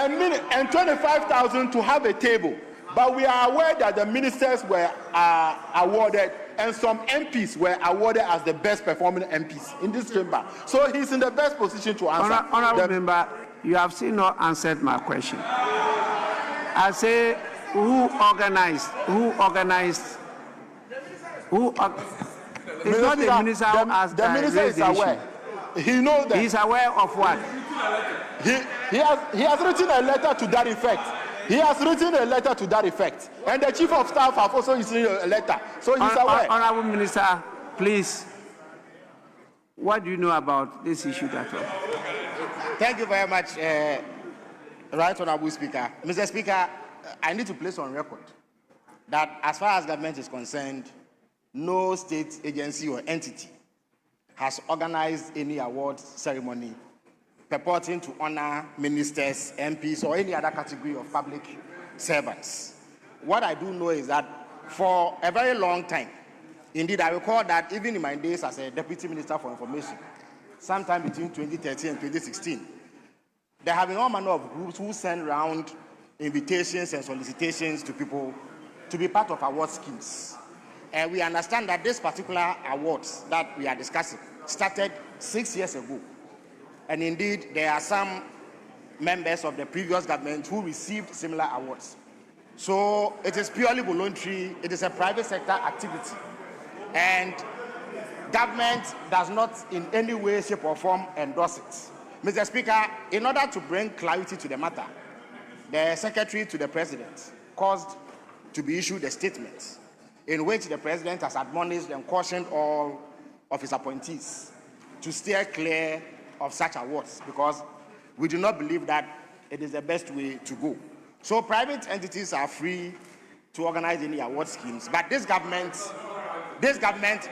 And 25,000 to have a table. But we are aware that the ministers were awarded, and some MPs were awarded as the best performing MPs in this chamber. So he's in the best position to answer. Honourable member, you have still not answered my question. I say, who organized? It's not the minister who asked the minister is aware. He knows that. He's aware of what? He has written a letter to that effect. He has written a letter to that effect. And the chief of staff have also written a letter. So he's aware. Honourable Minister, please, what do you know about this issue that way? Thank you very much, Right Honourable Speaker. Mr. Speaker, I need to place on record that as far as government is concerned, no state agency or entity has organized any award ceremony purporting to honor ministers, MPs, or any other category of public servants. What I do know is that for a very long time, indeed I recall that even in my days as a Deputy Minister for Information, sometime between 2013 and 2016, there have been all manner of groups who send round invitations and solicitations to people to be part of award schemes. And we understand that this particular awards that we are discussing started 6 years ago. And indeed, there are some members of the previous government who received similar awards. So it is purely voluntary. It is a private sector activity. And government does not in any way, shape or form endorse it. Mr. Speaker, in order to bring clarity to the matter, the Secretary to the President caused to be issued a statement in which the President has admonished and cautioned all of his appointees to steer clear of such awards, because we do not believe that it is the best way to go. So private entities are free to organize any award schemes, but this government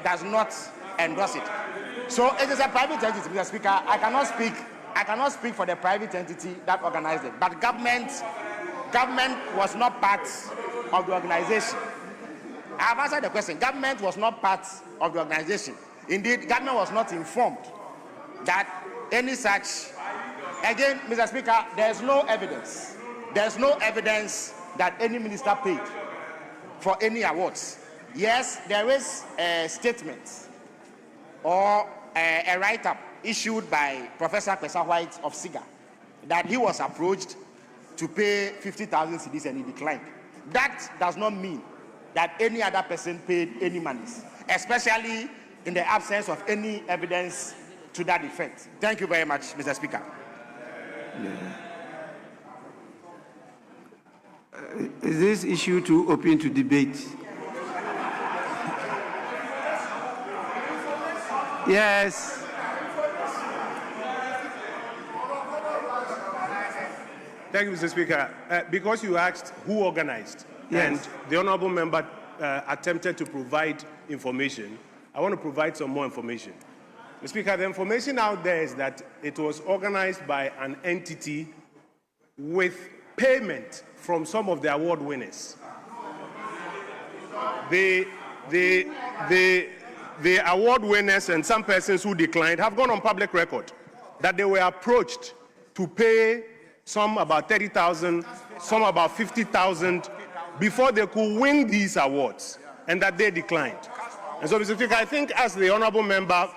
does not endorse it. So it is a private entity, Mr. Speaker. I cannot speak for the private entity that organized it, but government was not part of the organization. I have answered the question. Government was not part of the organization. Indeed, government was not informed that any such, again, Mr. Speaker, there's no evidence. There's no evidence that any minister paid for any awards. Yes, there is a statement or a write-up issued by Professor Kwesa White of SIGA that he was approached to pay 50,000 cedis and he declined. That does not mean that any other person paid any monies, especially in the absence of any evidence to that effect. Thank you very much, Mr. Speaker. Is this issue too open to debate? Yes. Thank you, Mr. Speaker. Because you asked who organized, yes, and the honourable member attempted to provide information, I want to provide some more information. Mr. Speaker, the information out there is that it was organized by an entity with payment from some of the award winners. The award winners and some persons who declined have gone on public record that they were approached to pay some about 30,000, some about 50,000 before they could win these awards, and that they declined. And so, Mr. Speaker, I think as the honourable member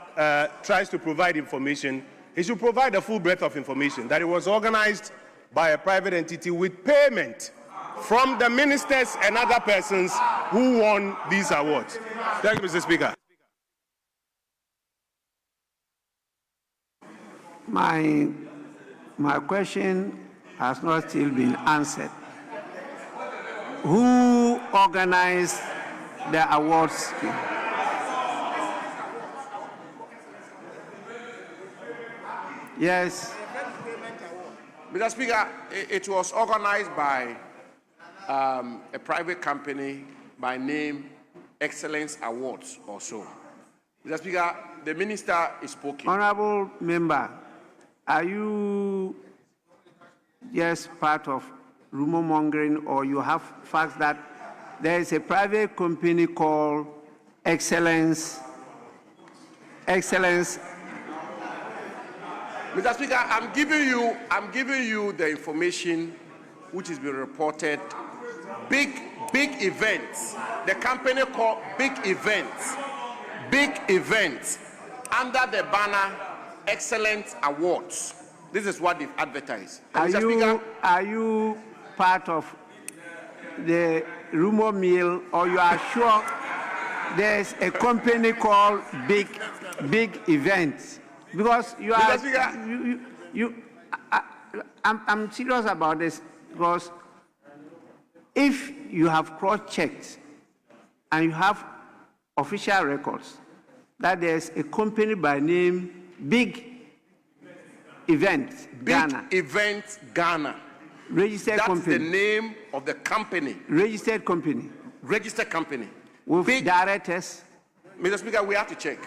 tries to provide information, he should provide a full breadth of information, that it was organized by a private entity with payment from the ministers and other persons who won these awards. Thank you, Mr. Speaker. My question has not still been answered. Who organized the awards? Yes. Mr. Speaker, it was organized by a private company by name Excellence Awards or so. Mr. Speaker, the minister is spoken. Honourable member, are you just part of rumor mongering, or you have facts that there is a private company called Excellence Mr. Speaker, I'm giving you the information which has been reported. Big events. The company called Big Events. Big Events under the banner Excellence Awards. This is what they've advertised. Are you part of the rumor mill, or you are sure there's a company called Big Events? Because you are, I'm serious about this, because if you have cross-checked and you have official records that there's a company by name Big Events Ghana. Big Events Ghana. Registered That's company. the name of the company. Registered company. Registered company. With directors. Mr. Speaker, we have to check.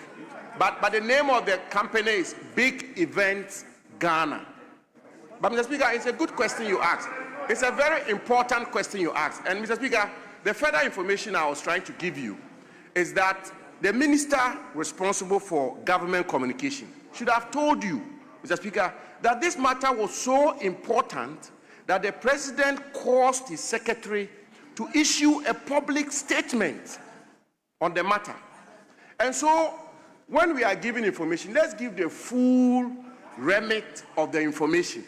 But the name of the company is Big Events Ghana. But Mr. Speaker, it's a good question you asked. It's a very important question you asked. And Mr. Speaker, the further information I was trying to give you is that the minister responsible for government communication should have told you, Mr. Speaker, that this matter was so important that the president caused his secretary to issue a public statement on the matter. And so, when we are giving information, let's give the full remit of the information.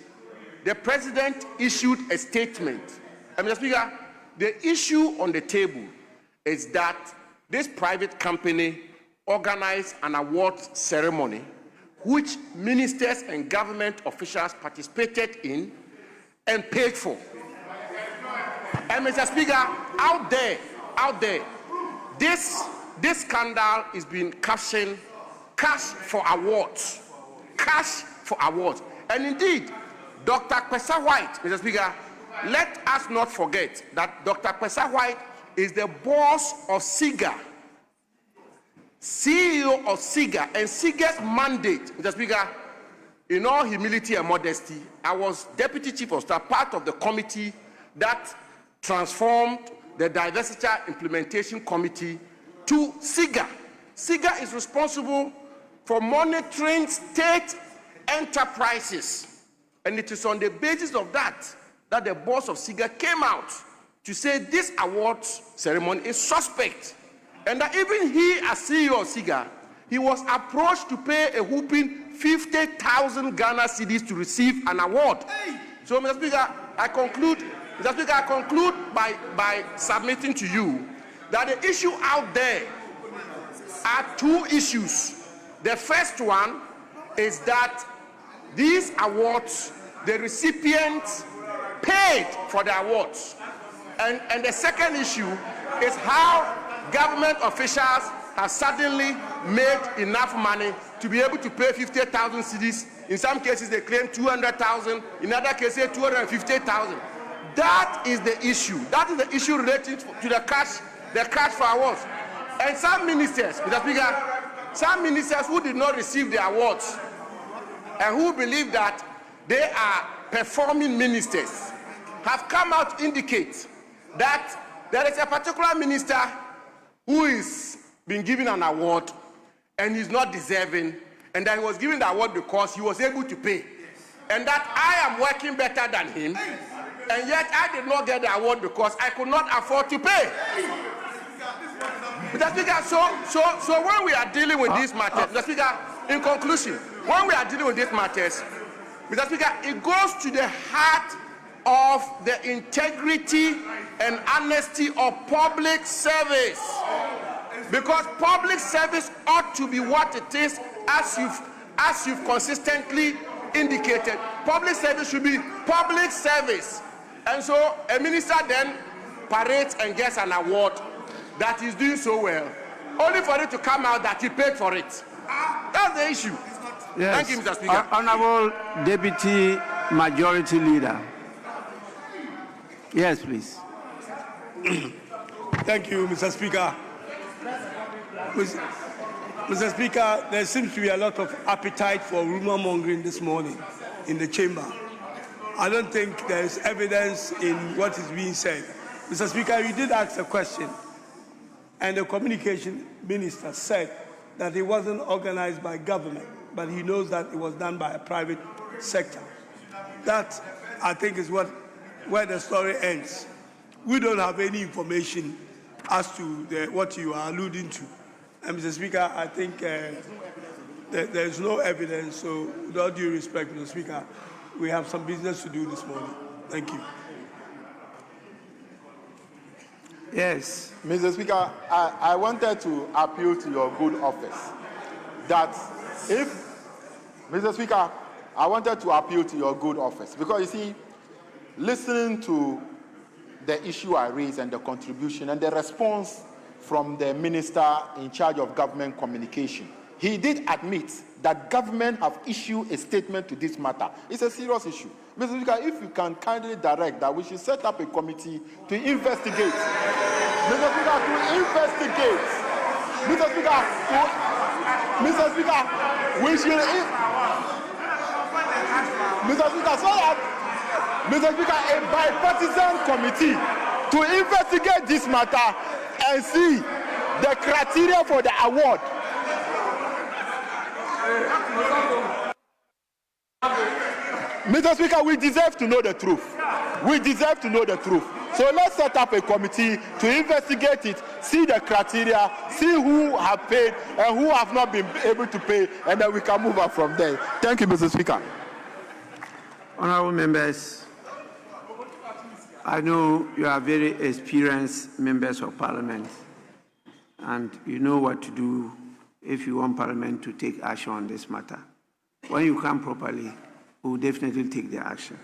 The president issued a statement. And Mr. Speaker, the issue on the table is that this private company organized an award ceremony which ministers and government officials participated in and paid for. And Mr. Speaker, out there, this scandal is being captioned cash for awards. Cash for awards. And indeed, Dr. Kwesa White, Mr. Speaker, let us not forget that Dr. Kwesa White is the boss of SIGA, CEO of SIGA, and SIGA's mandate, Mr. Speaker, in all humility and modesty, I was Deputy Chief of Staff, part of the committee that transformed the Diversity Implementation Committee to SIGA. SIGA is responsible for monitoring state enterprises. And it is on the basis of that the boss of SIGA came out to say this awards ceremony is suspect. And that even he, as CEO of SIGA, he was approached to pay a whooping 50,000 Ghana cedis to receive an award. So, Mr. Speaker, I conclude by submitting to you that the issue out there are two issues. The first one is that these awards, the recipients paid for the awards. And the second issue is how government officials have suddenly made enough money to be able to pay 50,000 cedis. In some cases, they claim 200,000. In other cases, 250,000. That is the issue. That is the issue related to the cash for awards. And some ministers, Mr. Speaker, some ministers who did not receive the awards and who believe that they are performing ministers have come out to indicate that there is a particular minister who is being given an award and he's not deserving, and that he was given the award because he was able to pay. And that I am working better than him, and yet I did not get the award because I could not afford to pay. Mr. Speaker, so when we are dealing with these matters, Mr. Speaker, in conclusion, when we are dealing with these matters, Mr. Speaker, it goes to the heart of the integrity and honesty of public service. Because public service ought to be what it is, as you've consistently indicated. Public service should be public service. And so a minister then parades and gets an award that is doing so well, only for it to come out that he paid for it. That's the issue. Yes. Thank you, Mr. Speaker. Honorable Deputy Majority Leader. Yes, please. Thank you, Mr. Speaker. Mr. Speaker, there seems to be a lot of appetite for rumor mongering this morning in the chamber. I don't think there is evidence in what is being said. Mr. Speaker, you did ask a question, and the communication minister said that it wasn't organized by government. but he knows that it was done by a private sector. That, I think, is where the story ends. We don't have any information as to what you are alluding to. And Mr. Speaker, I think there's no evidence, so with all due respect, Mr. Speaker, we have some business to do this morning. Thank you. Yes. Mr. Speaker, I wanted to appeal to your good office that if, Mr. Speaker, I wanted to appeal to your good office because you see, listening to the issue I raised and the contribution and the response from the minister in charge of government communication, he did admit that government have issued a statement to this matter. It's a serious issue. Mr. Speaker, if you can kindly direct that we should set up a committee to investigate. Mr. Speaker, to investigate. Mr. Speaker, Mr. Speaker, we should. Mr. Speaker, so that Mr. Speaker, a bipartisan committee to investigate this matter and see the criteria for the award. Mr. Speaker, we deserve to know the truth. We deserve to know the truth. So let's set up a committee to investigate it, see the criteria, see who have paid and who have not been able to pay, and then we can move on from there. Thank you, Mr. Speaker. Honorable members, I know you are very experienced members of Parliament, and you know what to do if you want Parliament to take action on this matter. When you come properly, we will definitely take the action.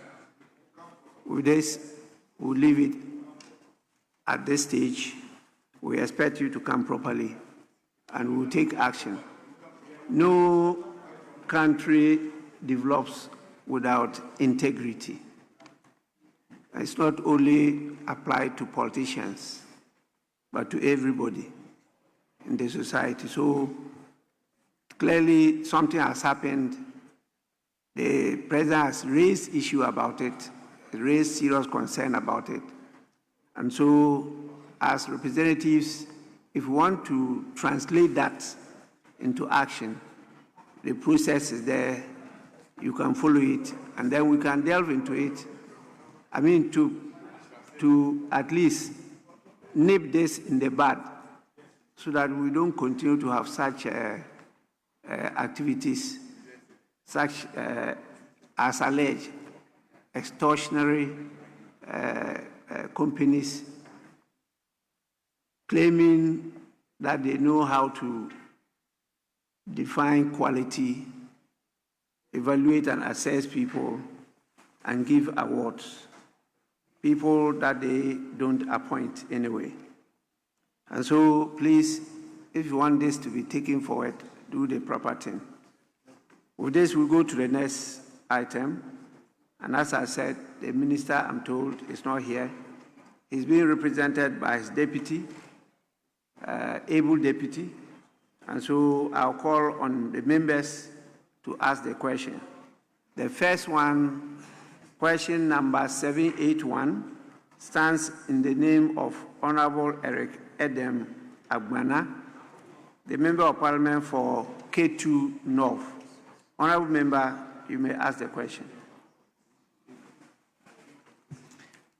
With this, we'll leave it at this stage. We expect you to come properly, and we'll take action. No country develops without integrity. It's not only applied to politicians, but to everybody in the society. So clearly something has happened. The president has raised issue about it, raised serious concern about it. And so as representatives, if we want to translate that into action, the process is there. You can follow it, and then we can delve into it. I mean, to at least nip this in the bud so that we don't continue to have such activities, such as alleged extortionary companies claiming that they know how to define quality, evaluate and assess people, and give awards. People that they don't appoint anyway. And so please, if you want this to be taken forward, do the proper thing. With this, we'll go to the next item. And as I said, the minister, I'm told, is not here. He's being represented by his deputy, able deputy. And so I'll call on the members to ask the question. The first one, question number 781, stands in the name of Honorable Eric Edem Agbana, the Member of Parliament for K2 North. Honorable Member, you may ask the question.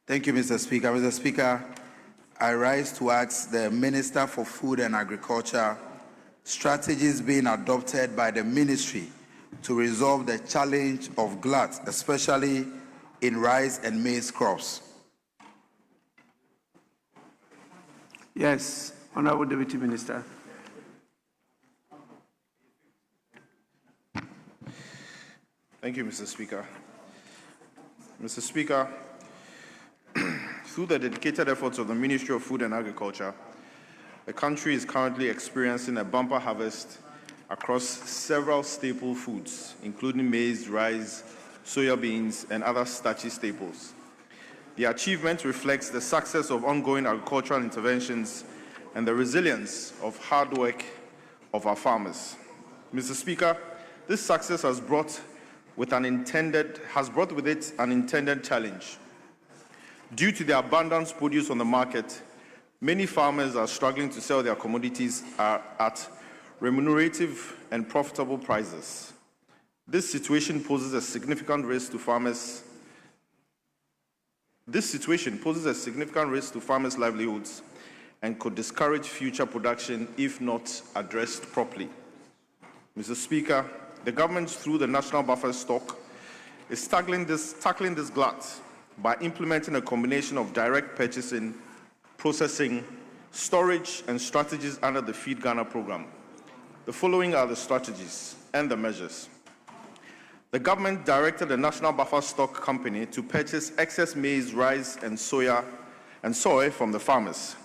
Thank you, Mr. Speaker. Mr. Speaker, I rise to ask the Minister for Food and Agriculture strategies being adopted by the ministry to resolve the challenge of glut, especially in rice and maize crops. Yes, Honorable Deputy Minister. Thank you, Mr. Speaker. Mr. Speaker, through the dedicated efforts of the Ministry of Food and Agriculture, the country is currently experiencing a bumper harvest across several staple foods, including maize, rice, soya beans, and other starchy staples. The achievement reflects the success of ongoing agricultural interventions and the resilience of hard work of our farmers. Mr. Speaker, this success has brought with it an intended challenge. Due to the abundant produce on the market, many farmers are struggling to sell their commodities at remunerative and profitable prices. This situation poses a significant risk to farmers' livelihoods and could discourage future production if not addressed properly. Mr. Speaker, the government, through the National Buffer Stock, is tackling this glut by implementing a combination of direct purchasing, processing, storage, and strategies under the Feed Ghana program. The following are the strategies and the measures. The government directed the National Buffer Stock Company to purchase excess maize, rice, and soy from the farmers,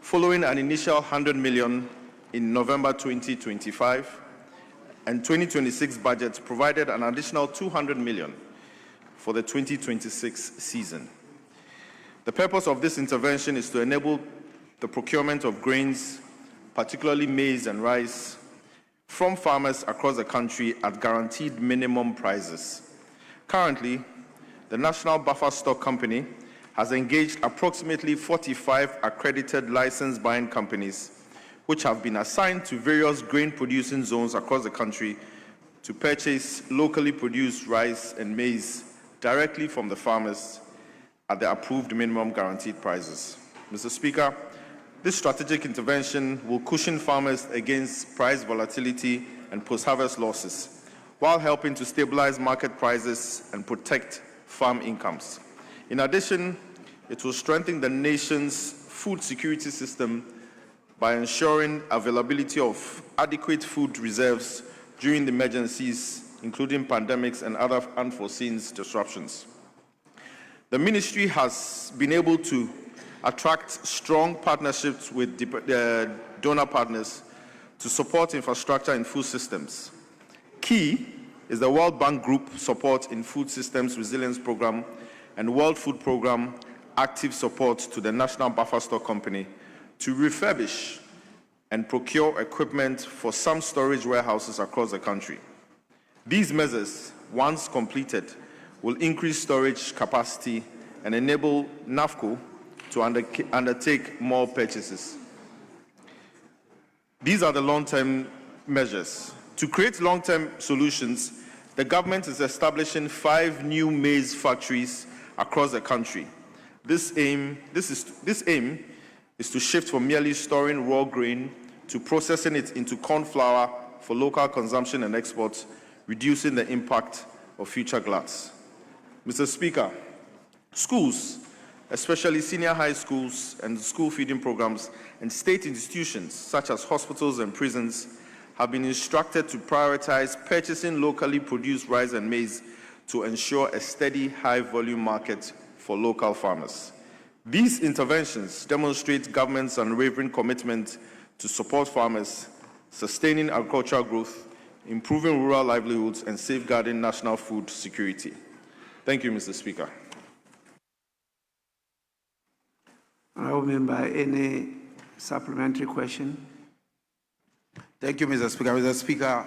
following an initial 100 million in November 2025, and 2026 budget provided an additional 200 million for the 2026 season. The purpose of this intervention is to enable the procurement of grains, particularly maize and rice, from farmers across the country at guaranteed minimum prices. Currently, the National Buffer Stock Company has engaged approximately 45 accredited license buying companies, which have been assigned to various grain-producing zones across the country to purchase locally produced rice and maize directly from the farmers at the approved minimum guaranteed prices. Mr. Speaker, this strategic intervention will cushion farmers against price volatility and post-harvest losses, while helping to stabilize market prices and protect farm incomes. In addition, it will strengthen the nation's food security system by ensuring availability of adequate food reserves during the emergencies, including pandemics and other unforeseen disruptions. The ministry has been able to attract strong partnerships with donor partners to support infrastructure in food systems. Key is the World Bank Group support in Food Systems Resilience Program and World Food Program active support to the National Buffer Stock Company to refurbish and procure equipment for some storage warehouses across the country. These measures, once completed, will increase storage capacity and enable NAFCO to undertake more purchases. These are the long-term measures. To create long-term solutions, the government is establishing 5 new maize factories across the country. This aim is to shift from merely storing raw grain to processing it into corn flour for local consumption and export, reducing the impact of future gluts. Mr. Speaker, schools, especially senior high schools and school feeding programs, and state institutions such as hospitals and prisons have been instructed to prioritize purchasing locally produced rice and maize to ensure a steady, high-volume market for local farmers. These interventions demonstrate government's unwavering commitment to support farmers, sustaining agricultural growth, improving rural livelihoods, and safeguarding national food security. Thank you, Mr. Speaker. Honourable Member, any supplementary question? Thank you, Mr. Speaker. Mr. Speaker,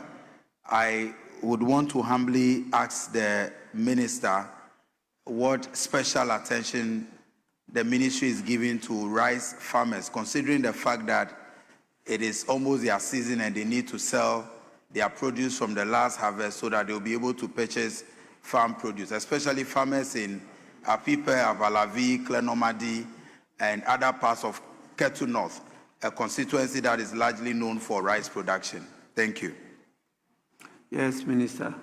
I would want to humbly ask the Minister what special attention the ministry is giving to rice farmers, considering the fact that it is almost their season and they need to sell their produce from the last harvest so that they'll be able to purchase farm produce, especially farmers in Apipe, Avalavi, Klenomadi, and other parts of Ketu North, a constituency that is largely known for rice production. Thank you. Yes, Minister.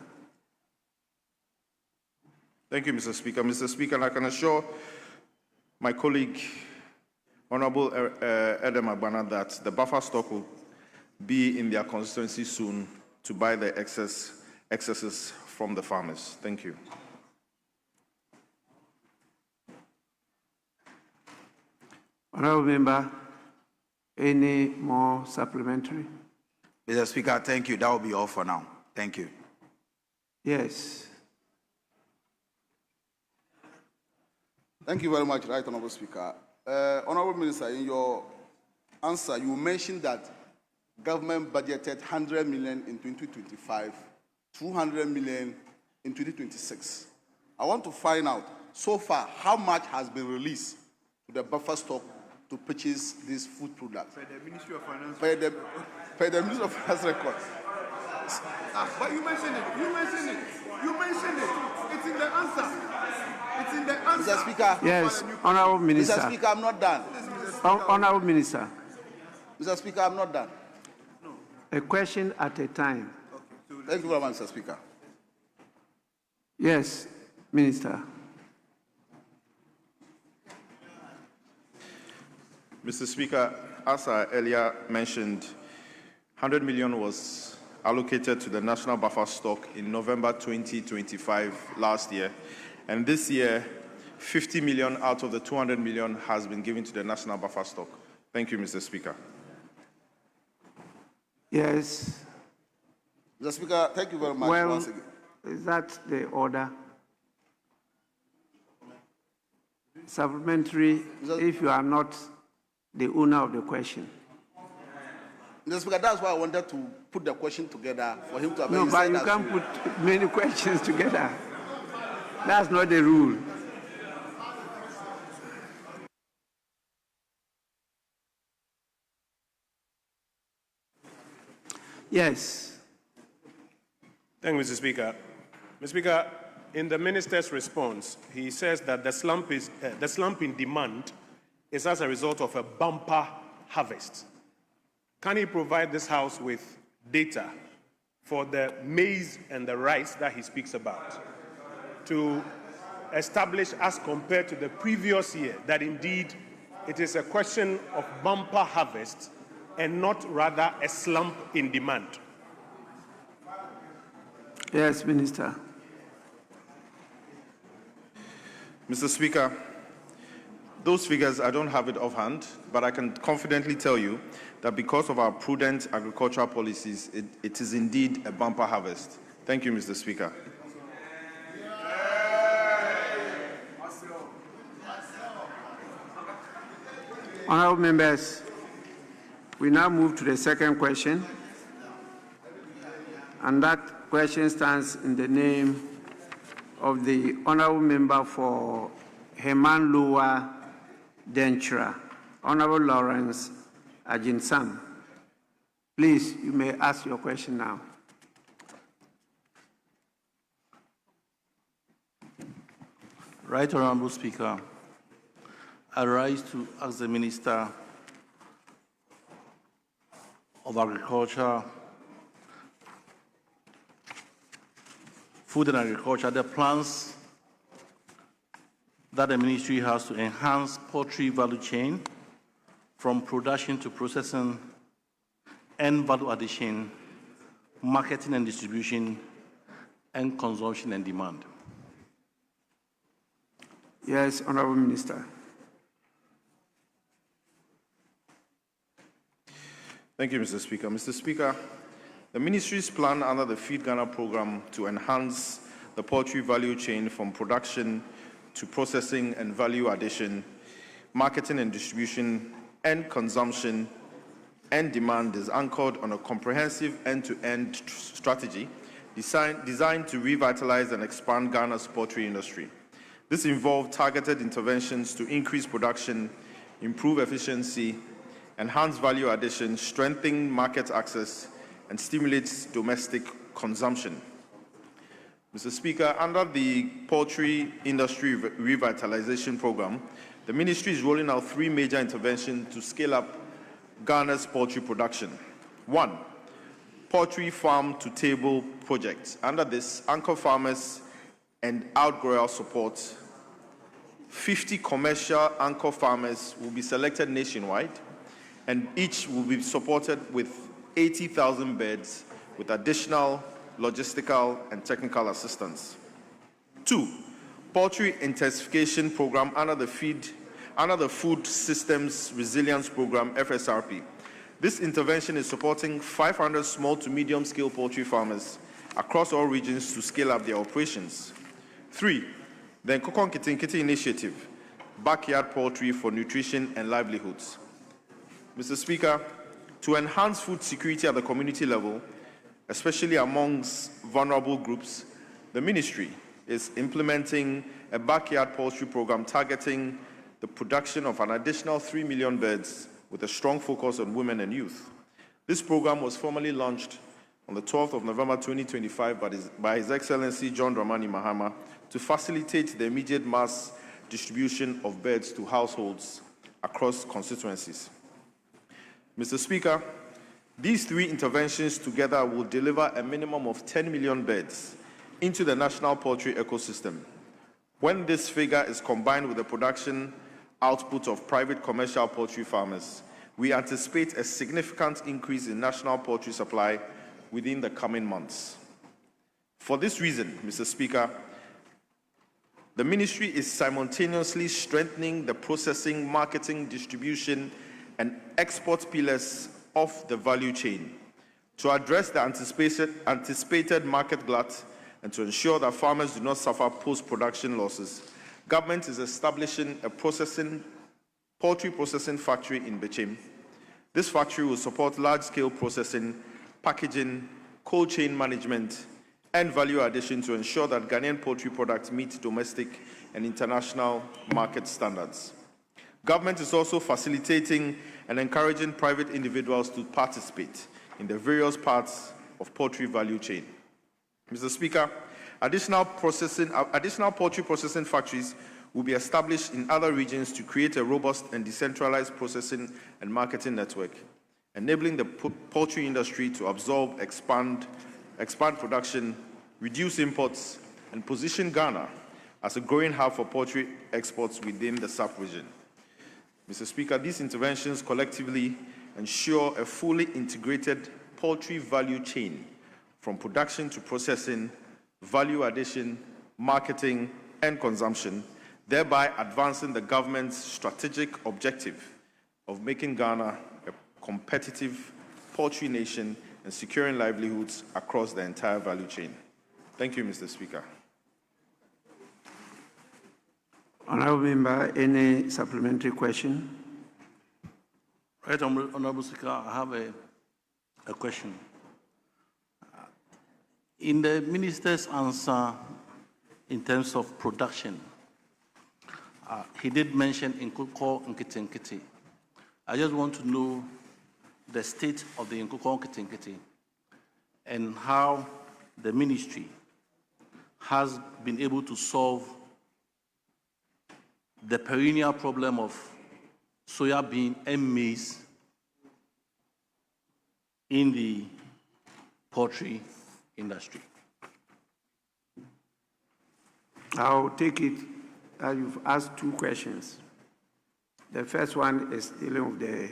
Thank you, Mr. Speaker. Mr. Speaker, and I can assure my colleague, Honorable Edem Agbana, that the buffer stock will be in their constituency soon to buy the excesses from the farmers. Thank you. Honourable Member, any more supplementary? Mr. Speaker, thank you. That will be all for now. Thank you. Yes. Thank you very much, Right Honourable Speaker. Honourable Minister, in your answer, you mentioned that government budgeted 100 million in 2025, 200 million in 2026. I want to find out, so far, how much has been released to the buffer stock to purchase these food products? By the Ministry of Finance. By the Ministry of Finance records. But you mentioned it. You mentioned it. You mentioned it. It's in the answer. It's in the answer. Mr. Speaker. Yes, Honorable Minister. Mr. Speaker, I'm not done. Honorable Minister, Mr. Speaker, I'm not done. a question at a time. Thank you very much, Mr. Speaker. Yes, Minister. Mr. Speaker, as I earlier mentioned, 100 million was allocated to the national buffer stock in November 2025 last year. And this year, 50 million out of the 200 million has been given to the national buffer stock. Thank you, Mr. Speaker. Yes. Mr. Speaker, thank you very much Well, once again. is that the order? Supplementary, if you are not the owner of the question. Mr. Speaker, that's why I wanted to put the question together for him to have No, but you can't put many questions together. That's not the rule. Yes. Thank you, Mr. Speaker. Mr. Speaker, in the minister's response, he says that the slump in demand is as a result of a bumper harvest. Can he provide this House with data for the maize and the rice that he speaks about to establish, as compared to the previous year, that indeed it is a question of bumper harvest and not rather a slump in demand? Yes, Minister. Mr. Speaker, those figures, I don't have it offhand, but I can confidently tell you that because of our prudent agricultural policies, it is indeed a bumper harvest. Thank you, Mr. Speaker. Honorable members, we now move to the second question, and that question stands in the name of the Honorable Member for Heman Lower Denchra, Honorable Lawrence Ajinsam. Please, you may ask your question now. Right Honorable Speaker, I rise to ask the Minister of Agriculture, Food and Agriculture, the plans that the ministry has to enhance poultry value chain from production to processing and value addition, marketing and distribution, and consumption and demand. Yes, Honorable Minister. Thank you, Mr. Speaker. Mr. Speaker, the ministry's plan under the Feed Ghana program to enhance the poultry value chain from production to processing and value addition, marketing and distribution, and consumption and demand is anchored on a comprehensive end-to-end strategy designed to revitalize and expand Ghana's poultry industry. This involved targeted interventions to increase production, improve efficiency, enhance value addition, strengthen market access, and stimulate domestic consumption. Mr. Speaker, under the Poultry Industry Revitalization Program, the ministry is rolling out 3 major interventions to scale up Ghana's poultry production. 1, Poultry Farm to Table project. Under this, anchor farmers and outgrower support, 50 commercial anchor farmers will be selected nationwide, and each will be supported with 80,000 beds with additional logistical and technical assistance. 2, Poultry Intensification Program under the Food Systems Resilience Program, FSRP. This intervention is supporting 500 small to medium-scale poultry farmers across all regions to scale up their operations. 3, the Nkokon Kitinkiti Initiative, Backyard Poultry for Nutrition and Livelihoods. Mr. Speaker, to enhance food security at the community level, especially amongst vulnerable groups, the ministry is implementing a backyard poultry program targeting the production of an additional 3 million birds with a strong focus on women and youth. This program was formally launched on the 12th of November 2025 by His Excellency John Dramani Mahama to facilitate the immediate mass distribution of beds to households across constituencies. Mr. Speaker, these three interventions together will deliver a minimum of 10 million beds into the national poultry ecosystem. When this figure is combined with the production output of private commercial poultry farmers, we anticipate a significant increase in national poultry supply within the coming months. For this reason, Mr. Speaker, the Ministry is simultaneously strengthening the processing, marketing, distribution, and export pillars of the value chain to address the anticipated market glut and to ensure that farmers do not suffer post-production losses. Government is establishing a poultry processing factory in Bechem. This factory will support large-scale processing, packaging, cold chain management, and value addition to ensure that Ghanaian poultry products meet domestic and international market standards. Government is also facilitating and encouraging private individuals to participate in the various parts of poultry value chain. Mr. Speaker, additional poultry processing factories will be established in other regions to create a robust and decentralized processing and marketing network, enabling the poultry industry to absorb, expand production, reduce imports, and position Ghana as a growing hub for poultry exports within the sub-region. Mr. Speaker, these interventions collectively ensure a fully integrated poultry value chain from production to processing, value addition, marketing, and consumption, thereby advancing the government's strategic objective of making Ghana a competitive poultry nation and securing livelihoods across the entire value chain. Thank you, Mr. Speaker. Honourable Member, any supplementary question? Right, Honourable Speaker, I have a question. In the Minister's answer in terms of production, he did mention Nkukor Nkiti. I just want to know the state of the Nkukor Nkiti and how the Ministry has been able to solve the perennial problem of soya bean and maize in the poultry industry. I'll take it as you've asked two questions. The first one is dealing with the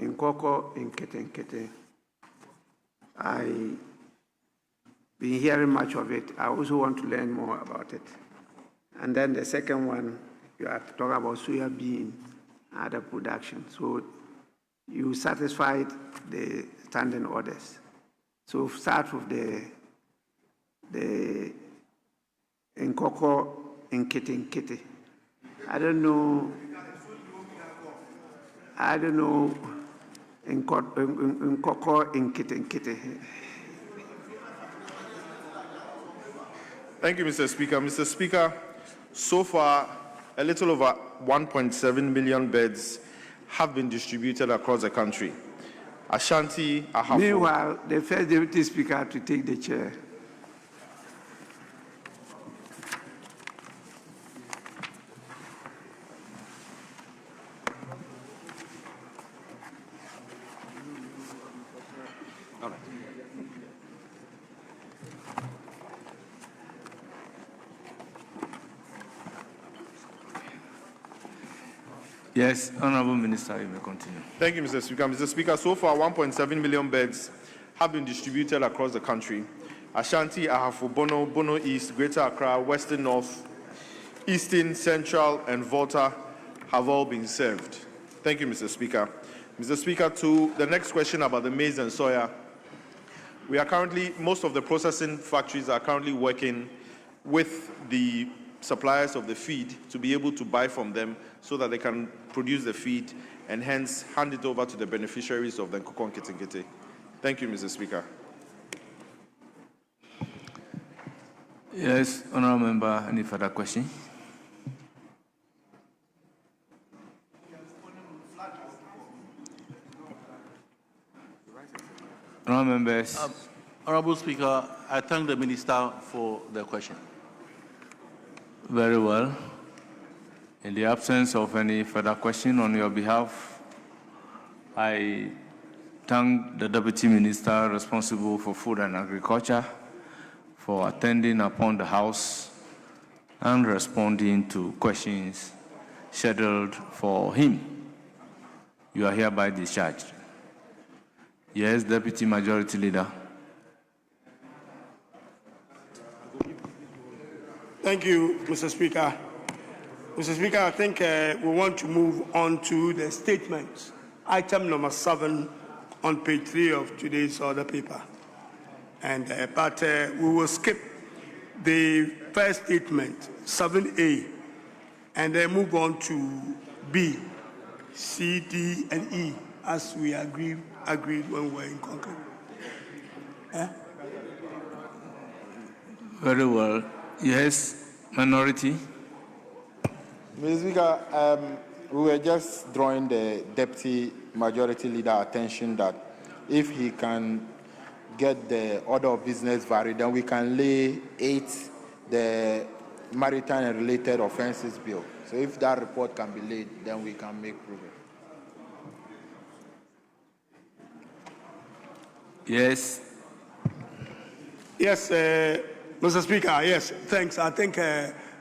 Nkoko Nkete. I've been hearing much of it. I also want to learn more about it. And then the second one, you are talking about soya bean and other production. So you satisfied the standing orders. So start with the Nkoko Nkete. I don't know Nkoko Nkete. Thank you, Mr. Speaker. Mr. Speaker, so far, a little over 1.7 million beds have been distributed across the country. Ashanti, Ahafo. Meanwhile, the first deputy speaker to take the chair. Yes, Honourable Minister, you may continue. Thank you, Mr. Speaker. Mr. Speaker, so far 1.7 million beds have been distributed across the country. Ashanti, Ahafo, Bono East, Greater Accra, Western North, Eastern, Central, and Volta have all been served. Thank you, Mr. Speaker. Mr. Speaker, to the next question about the maize and soya, we are currently, most of the processing factories are currently working with the suppliers of the feed to be able to buy from them so that they can produce the feed and hence hand it over to the beneficiaries of the Nkukor Nkiti. Thank you, Mr. Speaker. Yes, Honourable Member, any further question? members. Honorable Speaker, I thank the Minister for the question. Very well. In the absence of any further question on your behalf, I thank the Deputy Minister responsible for Food and Agriculture for attending upon the House and responding to questions scheduled for him. You are hereby discharged. Yes, Deputy Majority Leader. Thank you, Mr. Speaker. Mr. Speaker, I think we want to move on to the statements. Item number 7 on page 3 of today's order paper. And but we will skip the first statement, 7A, and then move on to B, C, D, and E, as we agreed when we were in Concord. Very well. Yes, minority. Mr. Speaker, we were just drawing the Deputy Majority Leader attention that if he can get the order of business varied, then we can lay 8 the maritime and related offences bill. So if that report can be laid, then we can make progress. Yes. Yes, Mr. Speaker, yes, thanks. I think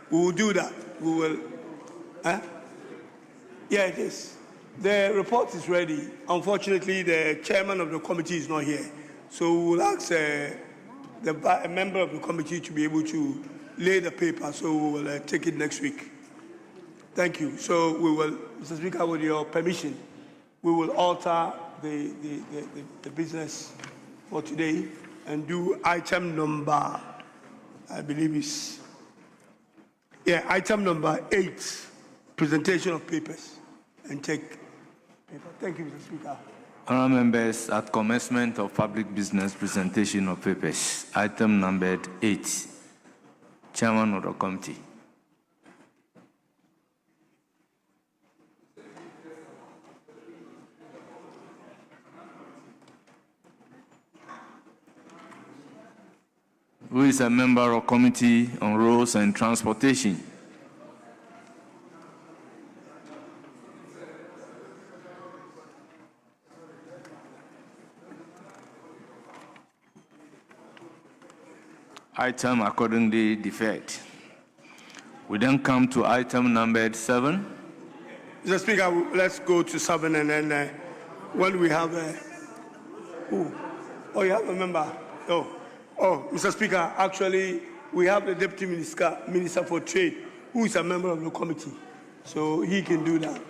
we will do that. We will. Yeah, it is. The report is ready. Unfortunately, the chairman of the committee is not here. So we will ask a member of the committee to be able to lay the paper, so we will take it next week. Thank you. So we will, Mr. Speaker, with your permission, we will alter the business for today and do item number, I believe is, item number 8, presentation of papers, and take paper. Thank you, Mr. Speaker. Honourable members, at commencement of public business presentation of papers, item numbered 8, Chairman of the committee. Who is a member of Committee on Roads and Transportation? Item accordingly deferred. We then come to item numbered 7. Mr. Speaker, let's go to 7 and then when we have you have a member. Mr. Speaker, actually, we have the Deputy Minister for Trade, who is a member of the committee, so he can do that.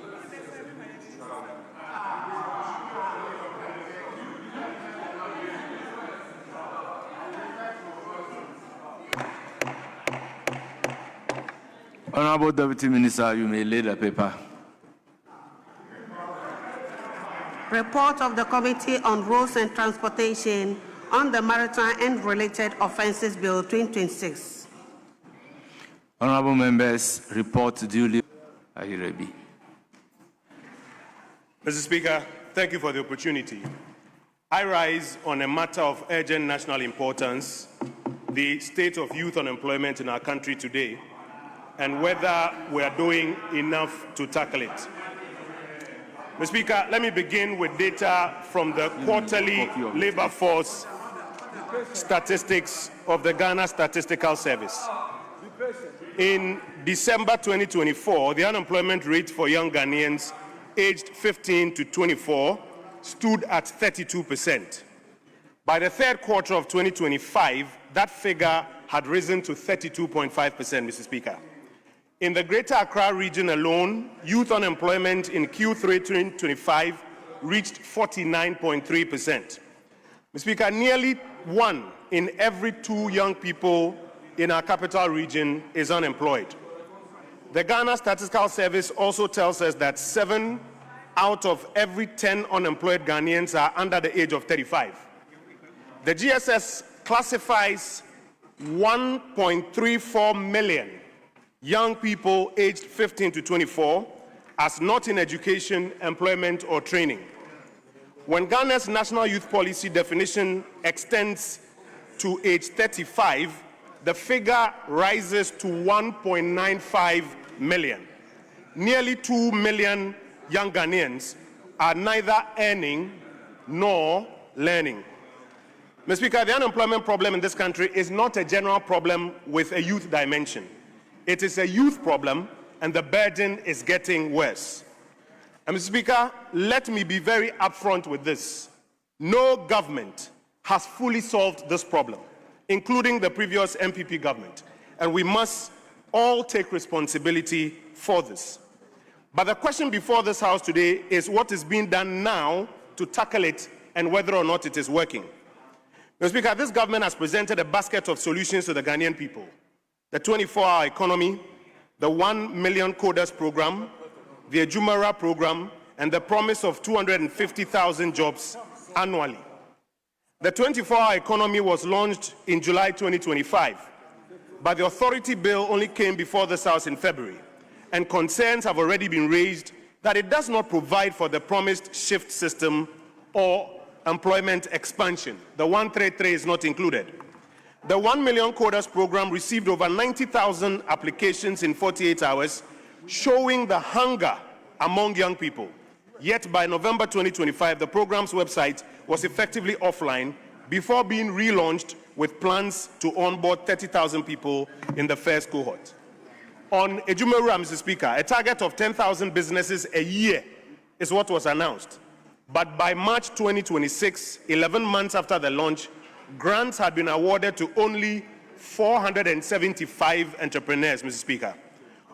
Honourable Deputy Minister, you may lay the paper. Report of the Committee on Roads and Transportation on the Maritime and Related Offences Bill 2026. Honourable members, report duly. Are you ready? Mr. Speaker, thank you for the opportunity. I rise on a matter of urgent national importance, the state of youth unemployment in our country today, and whether we are doing enough to tackle it. Mr. Speaker, let me begin with data from the quarterly labor force statistics of the Ghana Statistical Service. In December 2024, the unemployment rate for young Ghanaians aged 15 to 24 stood at 32%. By the third quarter of 2025, that figure had risen to 32.5%, Mr. Speaker. In the Greater Accra region alone, youth unemployment in Q3 2025 reached 49.3%. Mr. Speaker, nearly 1 in every 2 young people in our capital region is unemployed. The Ghana Statistical Service also tells us that 7 out of every 10 unemployed Ghanaians are under the age of 35. The GSS classifies 1.34 million young people aged 15 to 24 as not in education, employment, or training. when Ghana's national youth policy definition extends to age 35, the figure rises to 1.95 million. Nearly 2 million young Ghanaians are neither earning nor learning. Mr. Speaker, the unemployment problem in this country is not a general problem with a youth dimension. It is a youth problem, and the burden is getting worse. And Mr. Speaker, let me be very upfront with this. No government has fully solved this problem, including the previous MPP government, and we must all take responsibility for this. But the question before this House today is what is being done now to tackle it and whether or not it is working. Mr. Speaker, this government has presented a basket of solutions to the Ghanaian people. The 24-hour economy, the 1 million coders program, the Ejumara program, and the promise of 250,000 jobs annually. The 24-hour economy was launched in July 2025, but the authority bill only came before this House in February, and concerns have already been raised that it does not provide for the promised shift system or employment expansion. The 133 is not included. The 1 million coders program received over 90,000 applications in 48 hours, showing the hunger among young people. Yet by November 2025, the program's website was effectively offline before being relaunched with plans to onboard 30,000 people in the first cohort. On Ejumera, Mr. Speaker, a target of 10,000 businesses a year is what was announced. But by March 2026, 11 months after the launch, grants had been awarded to only 475 entrepreneurs, Mr. Speaker.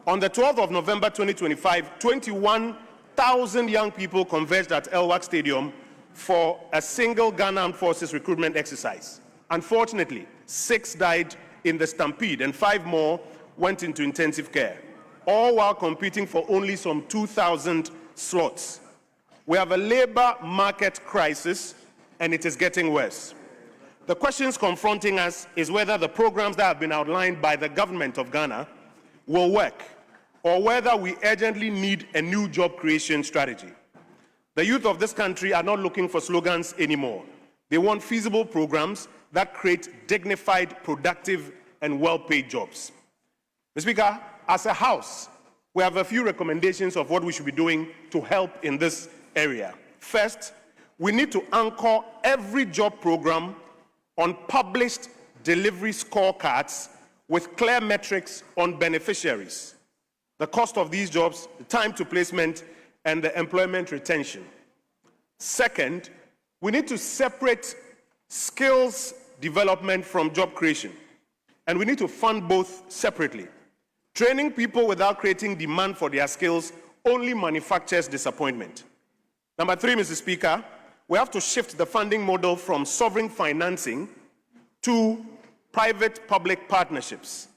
On the 12th of November 2025, 21,000 young people converged at Elwak Stadium for a single Ghana Armed Forces recruitment exercise. Unfortunately, 6 died in the stampede and 5 more went into intensive care, all while competing for only some 2,000 slots. We have a labor market crisis, and it is getting worse. The questions confronting us is whether the programs that have been outlined by the government of Ghana will work, or whether we urgently need a new job creation strategy. The youth of this country are not looking for slogans anymore. They want feasible programs that create dignified, productive, and well-paid jobs. Mr. Speaker, as a House, we have a few recommendations of what we should be doing to help in this area. First, we need to anchor every job program on published delivery scorecards with clear metrics on beneficiaries, the cost of these jobs, the time to placement, and the employment retention. Second, we need to separate skills development from job creation, and we need to fund both separately. Training people without creating demand for their skills only manufactures disappointment. Number 3, Mr. Speaker, we have to shift the funding model from sovereign financing to private-public partnerships.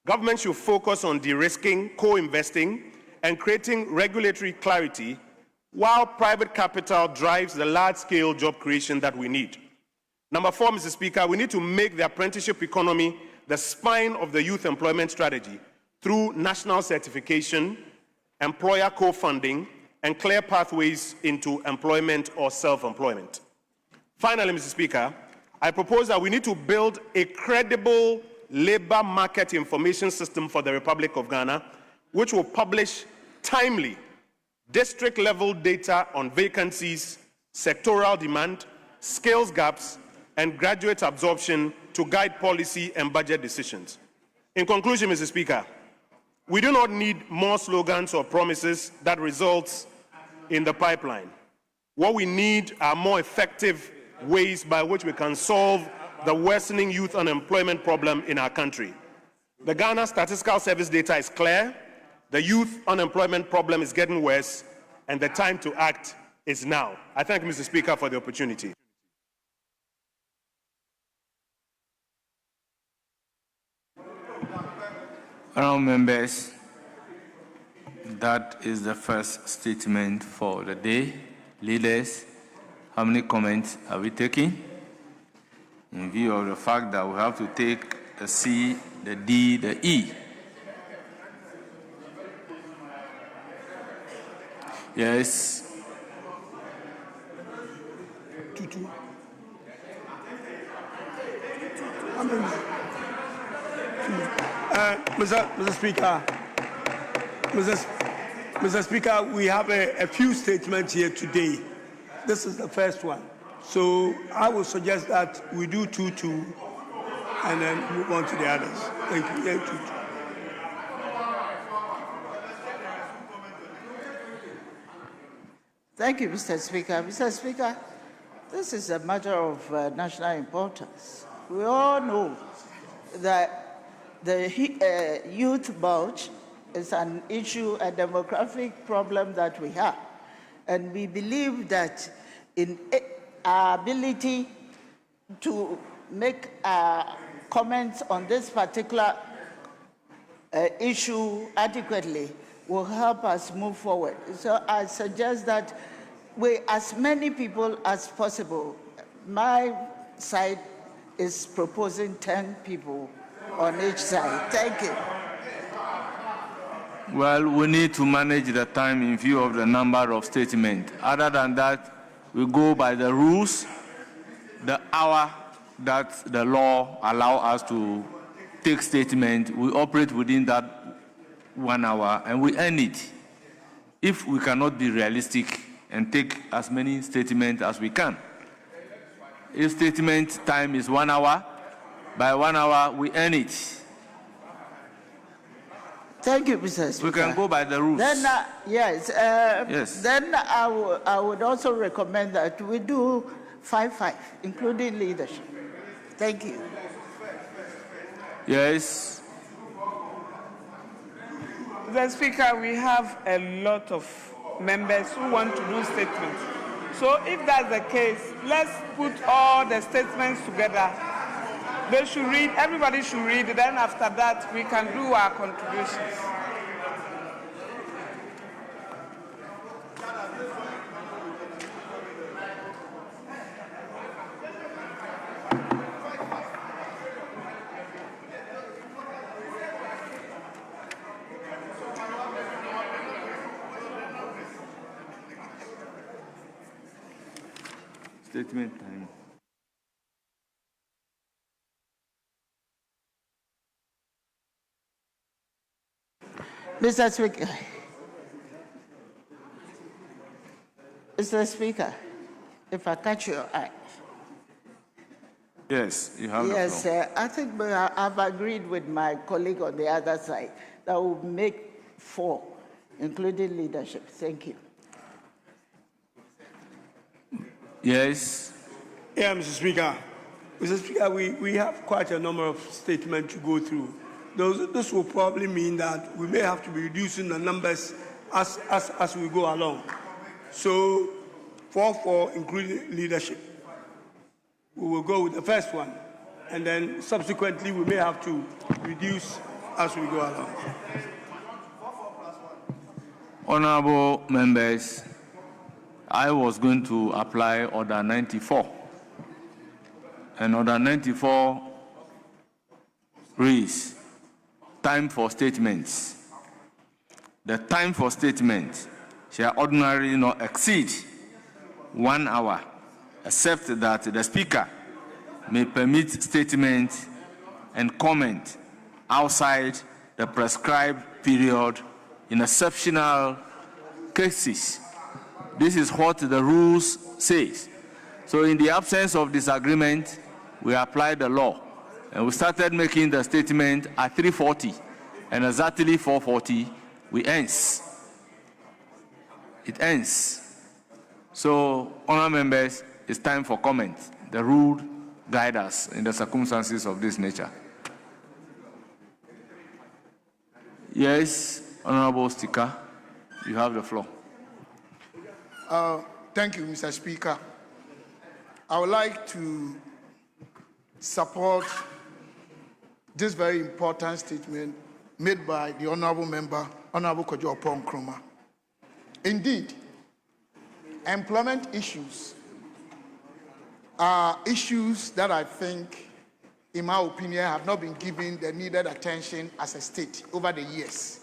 Government should focus on de-risking, co-investing, and creating regulatory clarity, while private capital drives the large-scale job creation that we need. Number 4, Mr. Speaker, we need to make the apprenticeship economy the spine of the youth employment strategy through national certification, employer co-funding, and clear pathways into employment or self-employment. Finally, Mr. Speaker, I propose that we need to build a credible labor market information system for the Republic of Ghana, which will publish timely district-level data on vacancies, sectoral demand, skills gaps, and graduate absorption to guide policy and budget decisions. In conclusion, Mr. Speaker, we do not need more slogans or promises that results in the pipeline. What we need are more effective ways by which we can solve the worsening youth unemployment problem in our country. The Ghana Statistical Service data is clear. The youth unemployment problem is getting worse, and the time to act is now. I thank Mr. Speaker for the opportunity. Honourable members, that is the first statement for the day. Leaders, how many comments are we taking? In view of the fact that we have to take the C, the D, the E. Yes. 2-2. Mr. Speaker, Mr. Speaker, we have a few statements here today. This is the first one. So I would suggest that we do 2-2 and then move on to the others. Thank you. Yeah, 2-2. Thank you, Mr. Speaker. Mr. Speaker, this is a matter of national importance. We all know that the youth bulge is an issue, a demographic problem that we have. And we believe that in our ability to make comments on this particular issue adequately will help us move forward. So I suggest that we, as many people as possible, my side is proposing 10 people on each side. Thank you. Well, we need to manage the time in view of the number of statements. Other than that, we go by the rules, the hour that the law allows us to take statement. We operate within that 1 hour and we end it. If we cannot be realistic and take as many statements as we can. If statement time is 1 hour, by 1 hour we end it. Thank you, Mr. Speaker. We can go by the rules. Then, yes. Yes. Then I would also recommend that we do 5-5, including leadership. Thank you. Yes. Mr. Speaker, we have a lot of members who want to do statements. So if that's the case, let's put all the statements together. They should read, everybody should read, then after that we can do our contributions. Statement time. Mr. Speaker. Mr. Speaker, if I catch your eye. Yes, you have Yes, the floor. I think I've agreed with my colleague on the other side that will make 4, including leadership. Thank you. Yes. Yeah, Mr. Speaker. Mr. Speaker, we have quite a number of statements to go through. This will probably mean that we may have to be reducing the numbers as we go along. So 4-4, including leadership. We will go with the first one, and then subsequently we may have to reduce as we go along. Honorable members, I was going to apply Order 94. And Order 94 reads, time for statements. The time for statements shall ordinarily not exceed 1 hour, except that the Speaker may permit statement and comment outside the prescribed period in exceptional cases. This is what the rules says. So in the absence of disagreement, we apply the law. And we started making the statement at 3:40, and exactly 4:40, we ends. It ends. So, honourable members, it's time for comment. The rule guides us in the circumstances of this nature. Yes, Honourable Speaker, you have the floor. Thank you, Mr. Speaker. I would like to support this very important statement made by the honourable member, Honourable Kojo Oppong-Nkrumah. Indeed, employment issues are issues that I think, in my opinion, have not been given the needed attention as a state over the years.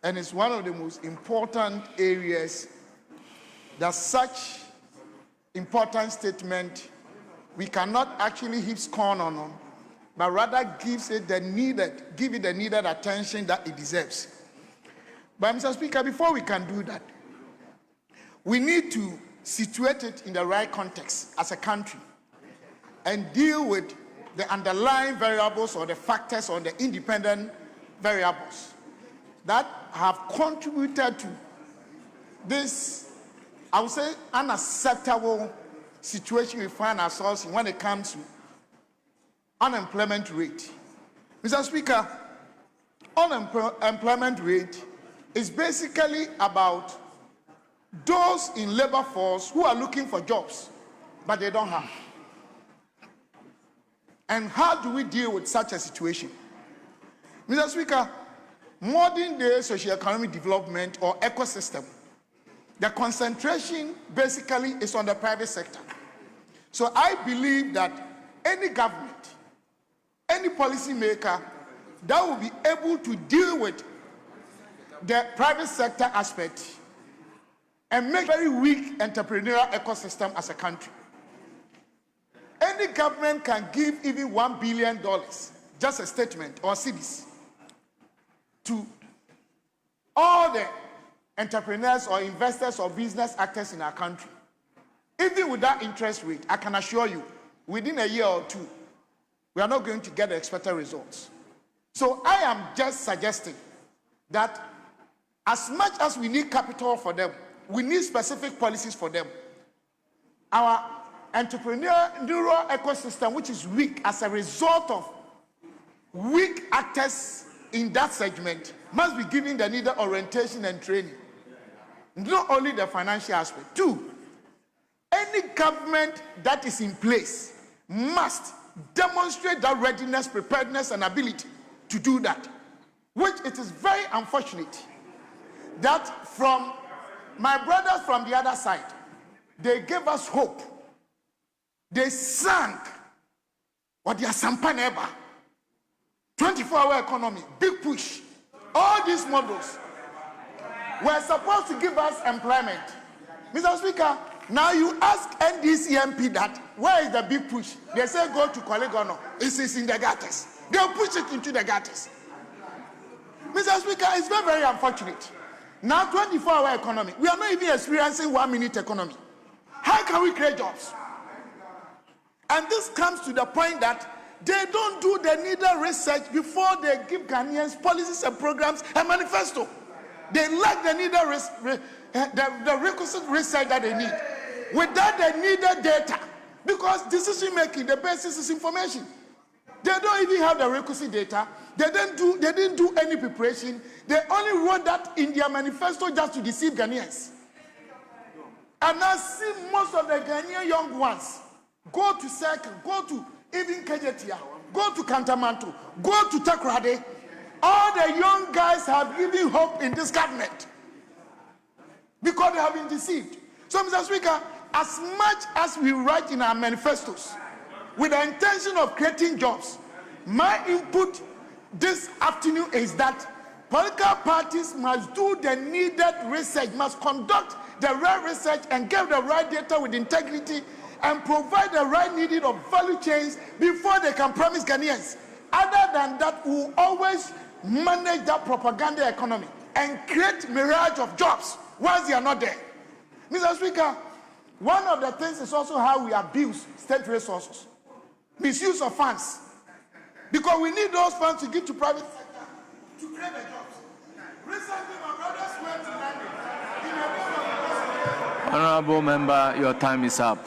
And it's one of the most important areas that such important statement. We cannot actually heap scorn on them, but rather give it the needed attention that it deserves. But Mr. Speaker, before we can do that, we need to situate it in the right context as a country and deal with the underlying variables or the factors or the independent variables that have contributed to this, I would say, unacceptable situation we find ourselves in when it comes to unemployment rate. Mr. Speaker, unemployment rate is basically about those in labor force who are looking for jobs, but they don't have. And how do we deal with such a situation? Mr. Speaker, modern day socio-economic development or ecosystem, the concentration basically is on the private sector. So I believe that any government, any policy maker that will be able to deal with the private sector aspect and make very weak entrepreneurial ecosystem as a country. Any government can give even $1 billion, just a statement or cities, to all the entrepreneurs or investors or business actors in our country. Even with that interest rate, I can assure you, within a year or two, we are not going to get the expected results. So I am just suggesting that as much as we need capital for them, we need specific policies for them. Our entrepreneurial ecosystem, which is weak as a result of weak actors in that segment, must be given the needed orientation and training. Not only the financial aspect. Two, any government that is in place must demonstrate that readiness, preparedness, and ability to do that, which it is very unfortunate that from my brothers from the other side, they gave us hope. They sank what they are sampaneba. 24-hour economy, big push. All these models were supposed to give us employment. Mr. Speaker, now you ask NDC MP that, where is the big push? They say go to Kolegono. It's in the gutters. They'll push it into the gutters. Mr. Speaker, it's very, very unfortunate. Now 24-hour economy, we are not even experiencing 1-minute economy. How can we create jobs? And this comes to the point that they don't do the needed research before they give Ghanaians policies and programs and manifesto. They lack the needed the requisite research that they need. Without the needed data, because decision making, the basis is information. They don't even have the requisite data. They didn't do any preparation. They only wrote that in their manifesto just to deceive Ghanaians. And now see most of the Ghanaian young ones go to Circle, go to even Kejetia, go to Kantamanto, go to Takrade. All the young guys have given hope in this government because they have been deceived. So, Mr. Speaker, as much as we write in our manifestos with the intention of creating jobs, my input this afternoon is that political parties must do the needed research, must conduct the right research and get the right data with integrity and provide the right needed of value chains before they can promise Ghanaians. Other than that, we will always manage that propaganda economy and create mirage of jobs once they are not there. Mr. Speaker, one of the things is also how we abuse state resources. Misuse of funds. Because we need those funds to give to private sector to create the jobs. Recently, my brothers went to London. Honorable member, your time is up.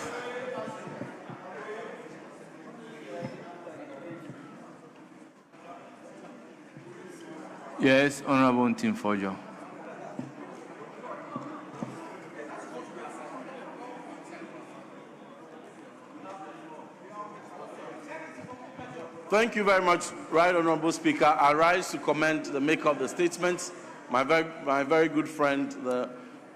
Yes, Honorable Ntimfojo. Thank you very much, Right Honorable Speaker. I rise to commend the maker of the statements, my very good friend, the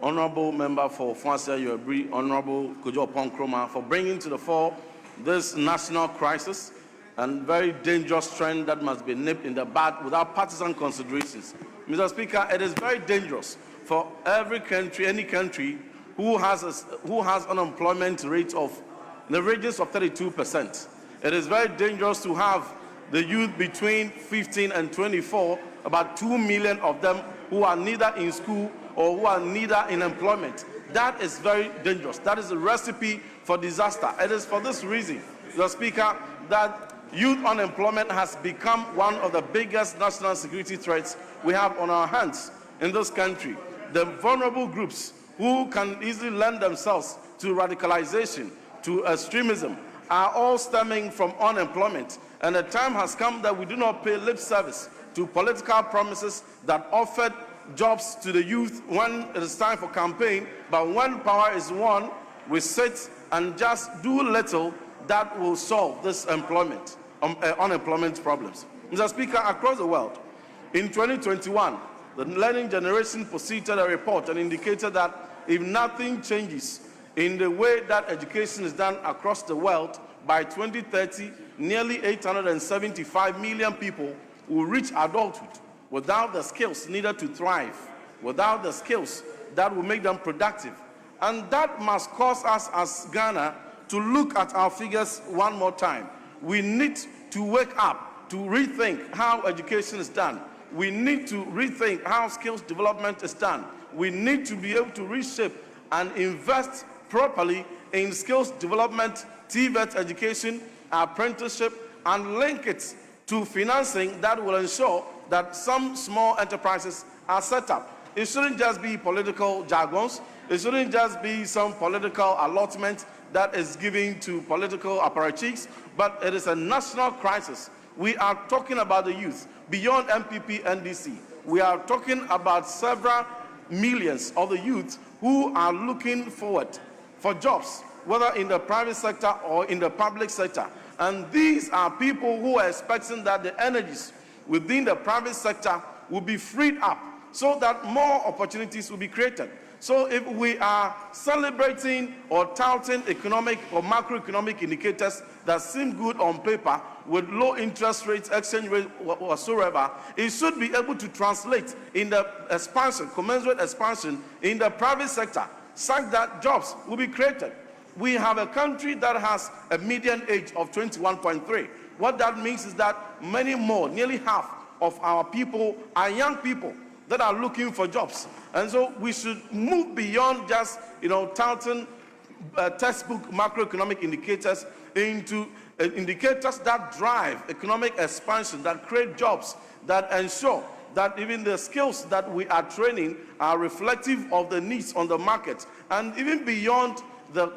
Honorable Member for Fwasia Yoebri, Honorable Kojo Ponkroma, for bringing to the fore this national crisis and very dangerous trend that must be nipped in the bud without partisan considerations. Mr. Speaker, it is very dangerous for every country, any country, who has unemployment rate of in the regions of 32%. It is very dangerous to have the youth between 15 and 24, about 2 million of them who are neither in school or who are neither in employment. That is very dangerous. That is a recipe for disaster. It is for this reason, Mr. Speaker, that youth unemployment has become one of the biggest national security threats we have on our hands in this country. The vulnerable groups who can easily lend themselves to radicalization, to extremism, are all stemming from unemployment. And the time has come that we do not pay lip service to political promises that offered jobs to the youth when it is time for campaign, but when power is won, we sit and just do little that will solve this unemployment problems. Mr. Speaker, across the world, in 2021, the Learning Generation proceeded a report and indicated that if nothing changes in the way that education is done across the world, by 2030, nearly 875 million people will reach adulthood without the skills needed to thrive, without the skills that will make them productive. And that must cause us as Ghana to look at our figures one more time. We need to wake up, to rethink how education is done. We need to rethink how skills development is done. We need to be able to reshape and invest properly in skills development, TVET education, apprenticeship, and link it to financing that will ensure that some small enterprises are set up. It shouldn't just be political jargons. It shouldn't just be some political allotment that is given to political apparatchiks, but it is a national crisis. We are talking about the youth beyond MPP NDC. We are talking about several millions of the youth who are looking forward for jobs, whether in the private sector or in the public sector. And these are people who are expecting that the energies within the private sector will be freed up so that more opportunities will be created. So if we are celebrating or touting economic or macroeconomic indicators that seem good on paper with low interest rates, exchange rate whatsoever, it should be able to translate in the expansion, commensurate expansion in the private sector, such that jobs will be created. We have a country that has a median age of 21.3. What that means is that many more, nearly half of our people are young people that are looking for jobs. And so we should move beyond just, touting textbook macroeconomic indicators into indicators that drive economic expansion, that create jobs, that ensure that even the skills that we are training are reflective of the needs on the market. And even beyond the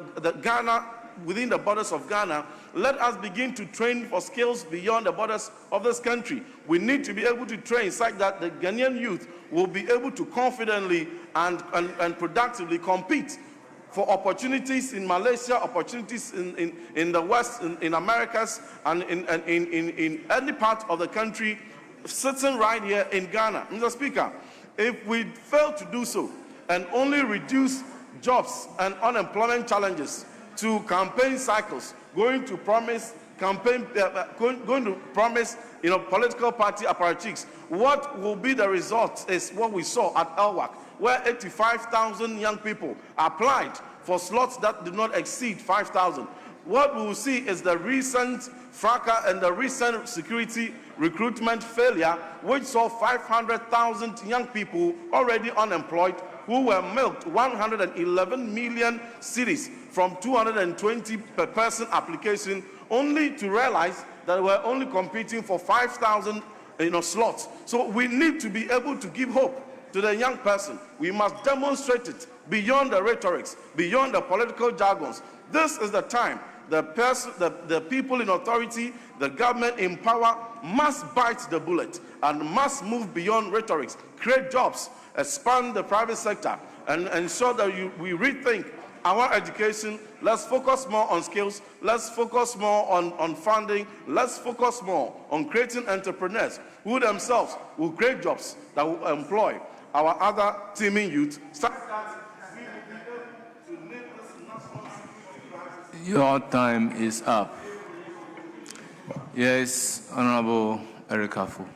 Ghana, within the borders of Ghana, let us begin to train for skills beyond the borders of this country. We need to be able to train such that the Ghanaian youth will be able to confidently and productively compete for opportunities in Malaysia, opportunities in the West, in Americas, and in any part of the country, sitting right here in Ghana. Mr. Speaker, if we fail to do so and only reduce jobs and unemployment challenges to campaign cycles, going to promise political party apparatchiks, what will be the result is what we saw at Elwak, where 85,000 young people applied for slots that did not exceed 5,000. What we will see is the recent fracas and the recent security recruitment failure, which saw 500,000 young people already unemployed, who were milked 111 million cedis from 220 per person application, only to realize that we're only competing for 5,000 slots. So we need to be able to give hope to the young person. We must demonstrate it beyond the rhetorics, beyond the political jargons. This is the time the people in authority, the government in power must bite the bullet and must move beyond rhetorics, create jobs, expand the private sector, and ensure that we rethink our education. Let's focus more on skills. Let's focus more on funding. Let's focus more on creating entrepreneurs who themselves will create jobs that will employ our other teeming youth. Your time is up. Yes, Honorable Eric Afu.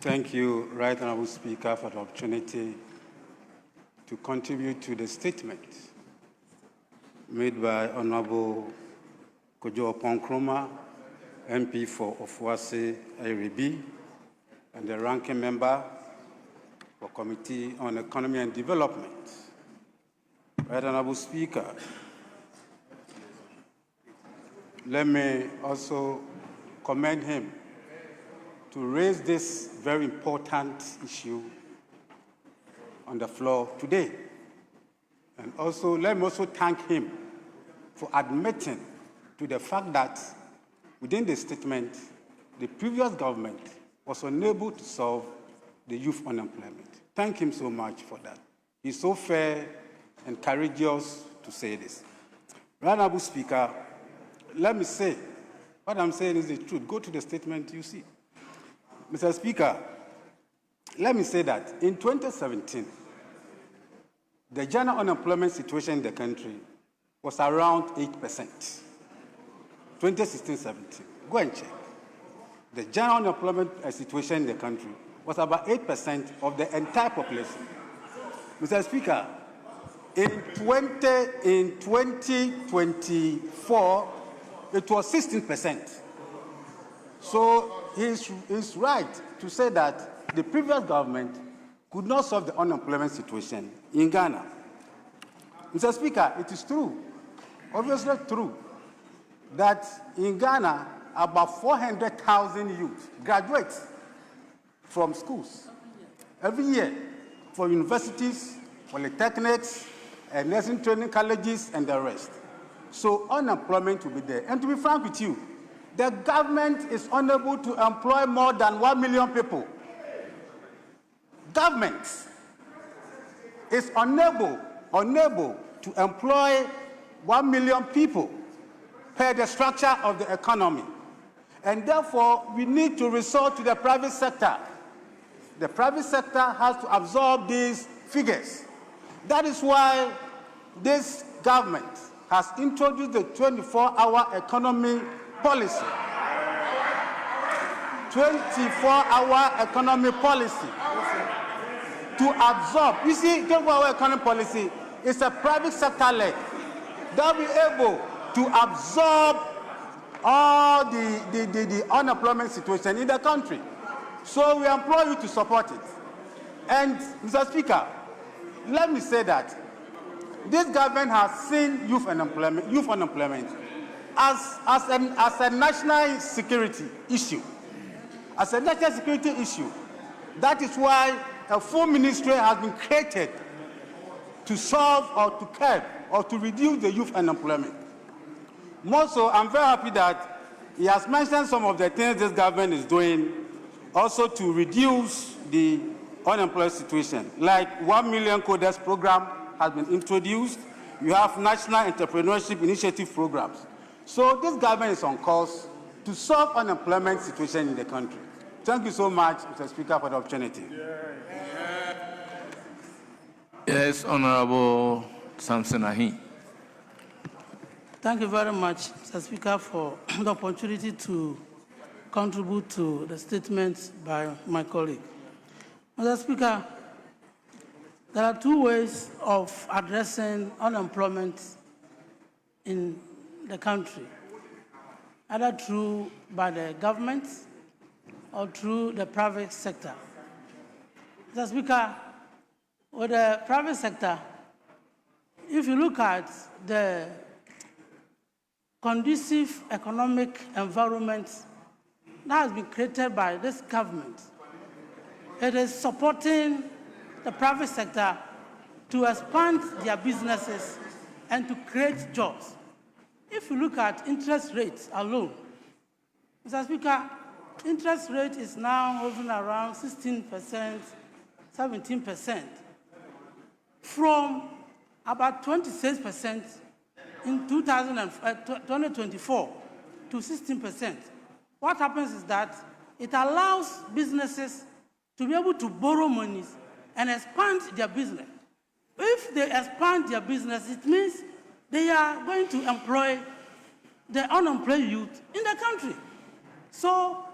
Thank you, Right Honorable Speaker, for the opportunity to contribute to the statement made by Honorable Kojo Oponkroma, MP for Ofuase Ayribi, and the ranking member for Committee on Economy and Development. Right Honorable Speaker, let me also commend him to raise this very important issue on the floor today. And also, let me also thank him for admitting to the fact that within the statement, the previous government was unable to solve the youth unemployment. Thank him so much for that. He's so fair and courageous to say this. Right, Honorable Speaker, let me say, what I'm saying is the truth. Go to the statement, you see. Mr. Speaker, let me say that in 2017, the general unemployment situation in the country was around 8%. 2016-17. Go and check. The general unemployment situation in the country was about 8% of the entire population. Mr. Speaker, in 2024, it was 16%. So he's right to say that the previous government could not solve the unemployment situation in Ghana. Mr. Speaker, it is true, obviously true, that in Ghana, about 400,000 youth graduate from schools every year for universities, polytechnics, and nursing training colleges, and the rest. So unemployment will be there. And to be frank with you, the government is unable to employ more than 1 million people. Government is unable to employ 1 million people per the structure of the economy. And therefore, we need to resort to the private sector. The private sector has to absorb these figures. That is why this government has introduced the 24-hour economy policy. 24-hour economy policy to absorb. You see, 24-hour economy policy is a private sector leg that will be able to absorb all the unemployment situation in the country. So we implore you to support it. And Mr. Speaker, let me say that this government has seen youth unemployment as a national security issue. As a national security issue. That is why a full ministry has been created to solve or to curb or to reduce the youth unemployment. More so, I'm very happy that he has mentioned some of the things this government is doing also to reduce the unemployed situation. Like 1 million coders program has been introduced. You have national entrepreneurship initiative programs. So this government is on course to solve unemployment situation in the country. Thank you so much, Mr. Speaker, for the opportunity. Yes, Honorable Samson Ahi. Thank you very much, Mr. Speaker, for the opportunity to contribute to the statement by my colleague. Mr. Speaker, there are two ways of addressing unemployment in the country, either through by the government or through the private sector. Mr. Speaker, with the private sector, if you look at the conducive economic environment that has been created by this government, it is supporting the private sector to expand their businesses and to create jobs. If you look at interest rates alone, Mr. Speaker, interest rate is now hovering around 16%, 17%, from about 26% in 2024 to 16%. What happens is that it allows businesses to be able to borrow money and expand their business. If they expand their business, it means they are going to employ the unemployed youth in the country. So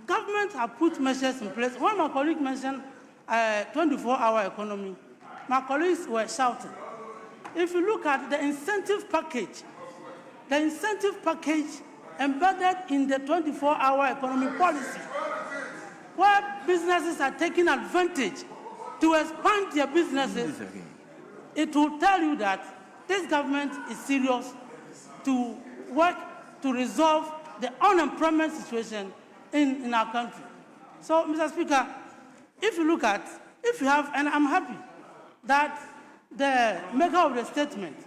government have put measures in place. One of my colleagues mentioned 24-hour economy. my colleagues were shouting. If you look at the incentive package embedded in the 24-hour economic policy, where businesses are taking advantage to expand their businesses, it will tell you that this government is serious to work to resolve the unemployment situation in our country. So, Mr. Speaker, if you have, and I'm happy that the maker of the statement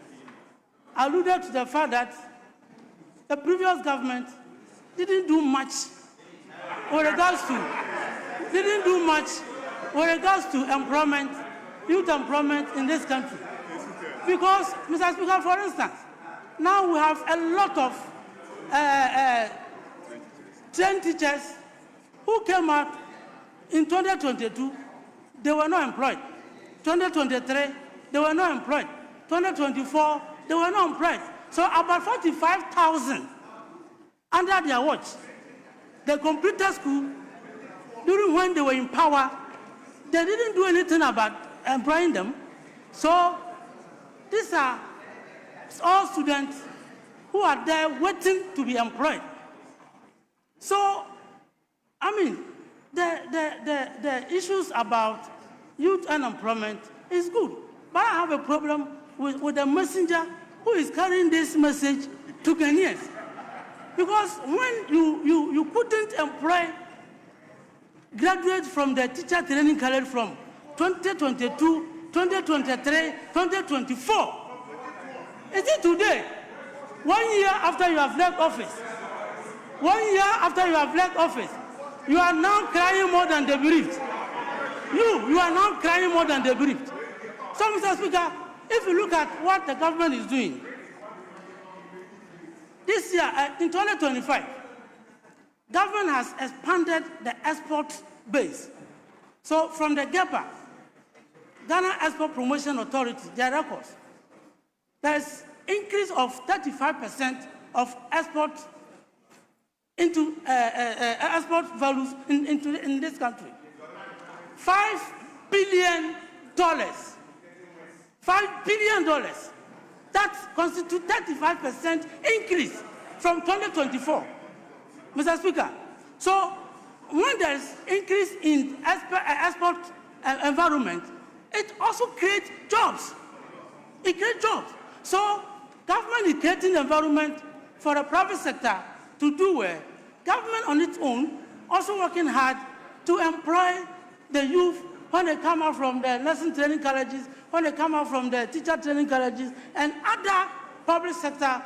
alluded to the fact that the previous government didn't do much with regards to employment, youth employment in this country. Because, Mr. Speaker, for instance, now we have a lot of trained teachers who came out in 2022, they were not employed. 2023, they were not employed. 2024, they were not employed. So about 45,000 under their watch. They completed school during when they were in power. They didn't do anything about employing them. So these are all students who are there waiting to be employed. So, I mean, the issues about youth unemployment is good. But I have a problem with the messenger who is carrying this message to Kenyans. Because when you couldn't employ graduates from the teacher training college from 2022, 2023, 2024, is it today, 1 year after you have left office, 1 year after you have left office, you are now crying more than the bereaved. You are now crying more than the bereaved. So, Mr. Speaker, if you look at what the government is doing, this year, in 2025, government has expanded the export base. So from the GEPA, Ghana Export Promotion Authority, their records, there's increase of 35% of export into export values in this country. $5 billion. $5 billion. That constitutes 35% increase from 2024, Mr. Speaker. So when there's increase in export environment, it also creates jobs. It creates jobs. So government is creating environment for the private sector to do well. Government on its own also working hard to employ the youth when they come out from the nursing training colleges, when they come out from the teacher training colleges, and other public sector,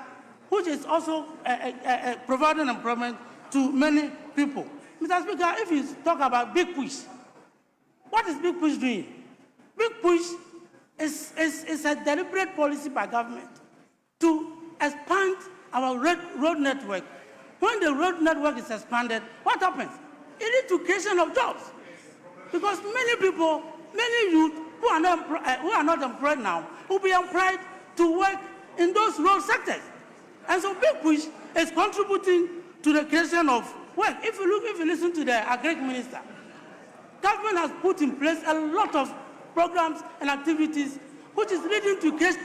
which is also providing employment to many people. Mr. Speaker, if you talk about big push, what is big push doing? Big push is a deliberate policy by government to expand our road network. When the road network is expanded, what happens? It leads to creation of jobs. Because many people, many youth who are not employed now will be employed to work in those road sectors. And so big push is contributing to the creation of work. If you listen to the Agric Minister, government has put in place a lot of programs and activities which is leading to creation.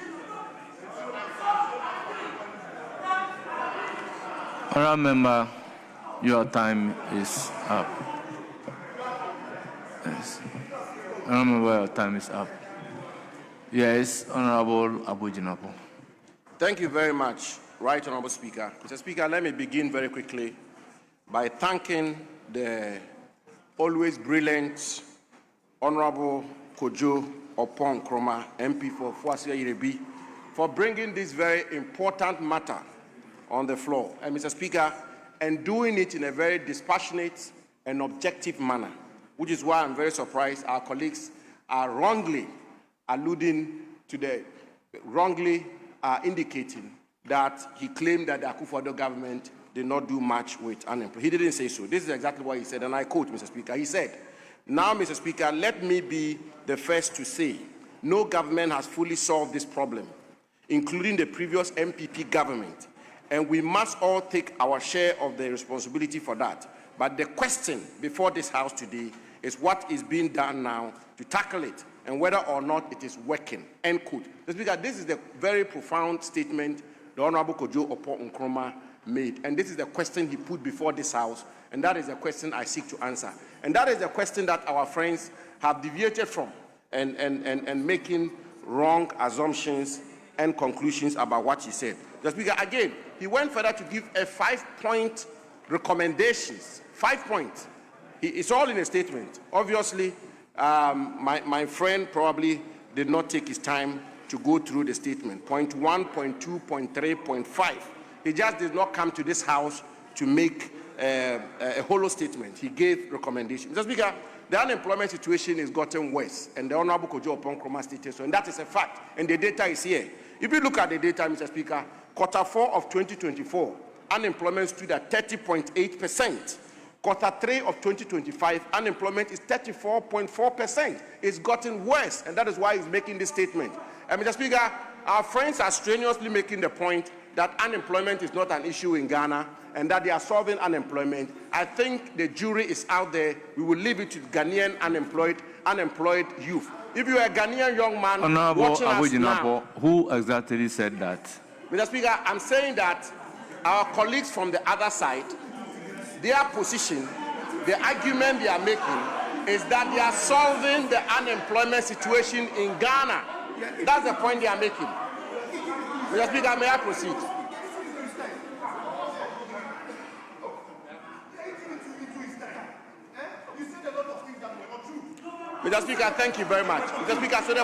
Honourable Member, your time is up. Yes. Honourable Member, your time is up. Yes, Honourable Abujinapo. Thank you very much, Right Honourable Speaker. Mr. Speaker, let me begin very quickly by thanking the always brilliant Honourable Kojo Opon Kroma, MP for Fuasia Irebi, for bringing this very important matter on the floor. And Mr. Speaker, and doing it in a very dispassionate and objective manner, which is why I'm very surprised our colleagues are wrongly alluding to wrongly indicating that he claimed that the Akufo-Addo government did not do much with unemployed. He didn't say so. This is exactly what he said, and I quote, Mr. Speaker. He said, "Now, Mr. Speaker, let me be the first to say, no government has fully solved this problem, including the previous MPP government, and we must all take our share of the responsibility for that. But the question before this House today is what is being done now to tackle it. and whether or not it is working, end quote. Mr. Speaker, this is the very profound statement the Honorable Kojo Oppong Nkrumah made, and this is the question he put before this House, and that is the question I seek to answer. And that is the question that our friends have deviated from and making wrong assumptions and conclusions about what he said. Mr. Speaker, again, he went further to give a 5-point recommendations, 5 points. It's all in a statement. Obviously, my friend probably did not take his time to go through the statement. Point 1, point 2, point 3, point 5. He just did not come to this House to make a hollow statement. He gave recommendations. Mr. Speaker, the unemployment situation is gotten worse, and the Honorable Kojo Oppong Nkrumah stated so, and that is a fact, and the data is here. If you look at the data, Mr. Speaker, quarter 4 of 2024, unemployment stood at 30.8%. Quarter 3 of 2025, unemployment is 34.4%. It's gotten worse, and that is why he's making this statement. And Mr. Speaker, our friends are strenuously making the point that unemployment is not an issue in Ghana and that they are solving unemployment. I think the jury is out there. We will leave it to Ghanaian unemployed youth. If you are a Ghanaian young man watching us now, who exactly said that? Mr. Speaker, I'm saying that our colleagues from the other side, their position, the argument they are making is that they are solving the unemployment situation in Ghana. That's the point they are making. Mr. Speaker, may I proceed? Mr. Speaker, thank you very much. Mr. Speaker, so the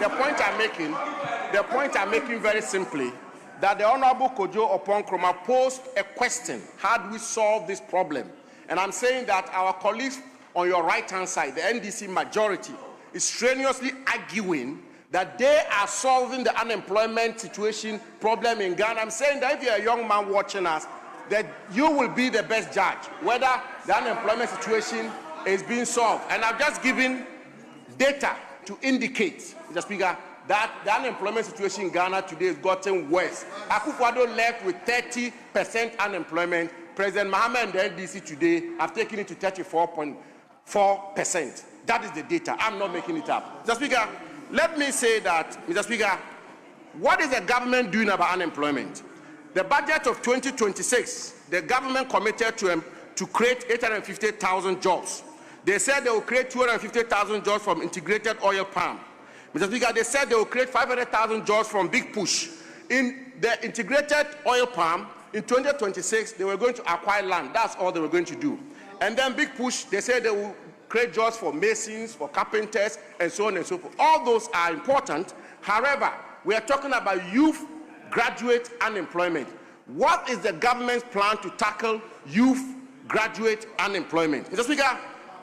point I'm making very simply, that the Honorable Kojo Oppong Nkrumah posed a question: how do we solve this problem? And I'm saying that our colleagues on your right-hand side, the NDC majority, is strenuously arguing that they are solving the unemployment situation problem in Ghana. I'm saying that if you're a young man watching us, that you will be the best judge whether the unemployment situation is being solved. And I've just given data to indicate, Mr. Speaker, that the unemployment situation in Ghana today has gotten worse. Akufo-Addo left with 30% unemployment. President Mahama and the NDC today have taken it to 34.4%. That is the data. I'm not making it up. Mr. Speaker, let me say that, Mr. Speaker, what is the government doing about unemployment? The budget of 2026, the government committed to create 850,000 jobs. They said they will create 250,000 jobs from integrated oil palm. Mr. Speaker, they said they will create 500,000 jobs from Big Push. In the integrated oil palm, in 2026, they were going to acquire land. That's all they were going to do. And then Big Push, they said they will create jobs for masons, for carpenters, and so on and so forth. All those are important. However, we are talking about youth graduate unemployment. What is the government's plan to tackle youth graduate unemployment? Mr. Speaker,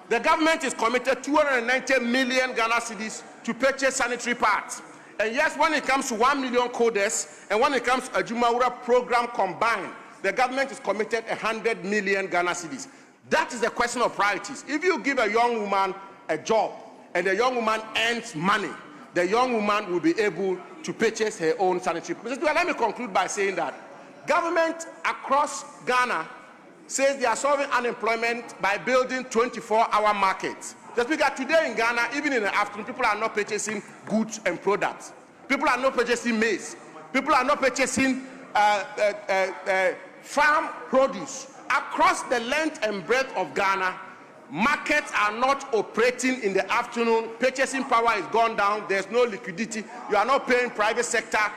the government is committed 290 million Ghana cedis to purchase sanitary pads. And yes, when it comes to 1 million coders and when it comes to a Jumawura program combined, the government is committed 100 million Ghana cedis. That is a question of priorities. If you give a young woman a job and the young woman earns money, the young woman will be able to purchase her own sanitary. Mr. Speaker, let me conclude by saying that government across Ghana says they are solving unemployment by building 24-hour markets. Mr. Speaker, today in Ghana, even in the afternoon, people are not purchasing goods and products. People are not purchasing maize. People are not purchasing farm produce. Across the length and breadth of Ghana, markets are not operating in the afternoon. Purchasing power has gone down. There's no liquidity. You are not paying private sector.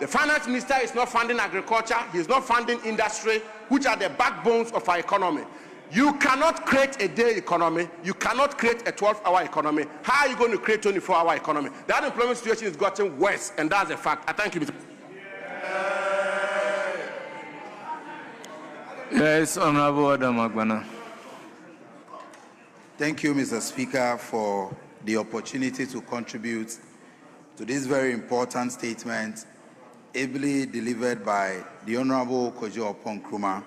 The finance minister is not funding agriculture. He's not funding industry, which are the backbones of our economy. You cannot create a day economy. You cannot create a 12-hour economy. How are you going to create a 24-hour economy? The unemployment situation has gotten worse, and that's a fact. I thank you, Mr. Yes, Honorable Adam Agbana. Thank you, Mr. Speaker, for the opportunity to contribute to this very important statement ably delivered by the Honorable Kojo Oppong Nkrumah.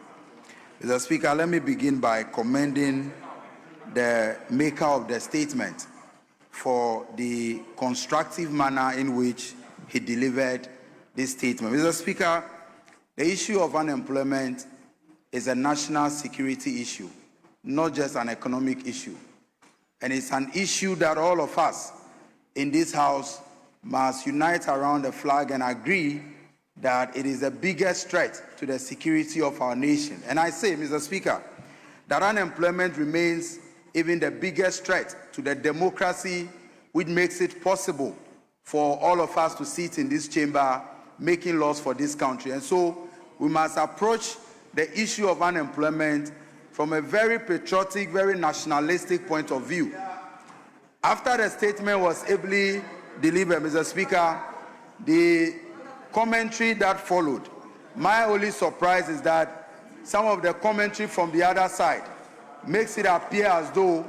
Mr. Speaker, let me begin by commending the maker of the statement for the constructive manner in which he delivered this statement. Mr. Speaker, the issue of unemployment is a national security issue, not just an economic issue. And it's an issue that all of us in this House must unite around the flag and agree that it is the biggest threat to the security of our nation. And I say, Mr. Speaker, that unemployment remains even the biggest threat to the democracy which makes it possible for all of us to sit in this chamber making laws for this country. And so we must approach the issue of unemployment from a very patriotic, very nationalistic point of view. After the statement was ably delivered, Mr. Speaker, the commentary that followed, my only surprise is that some of the commentary from the other side makes it appear as though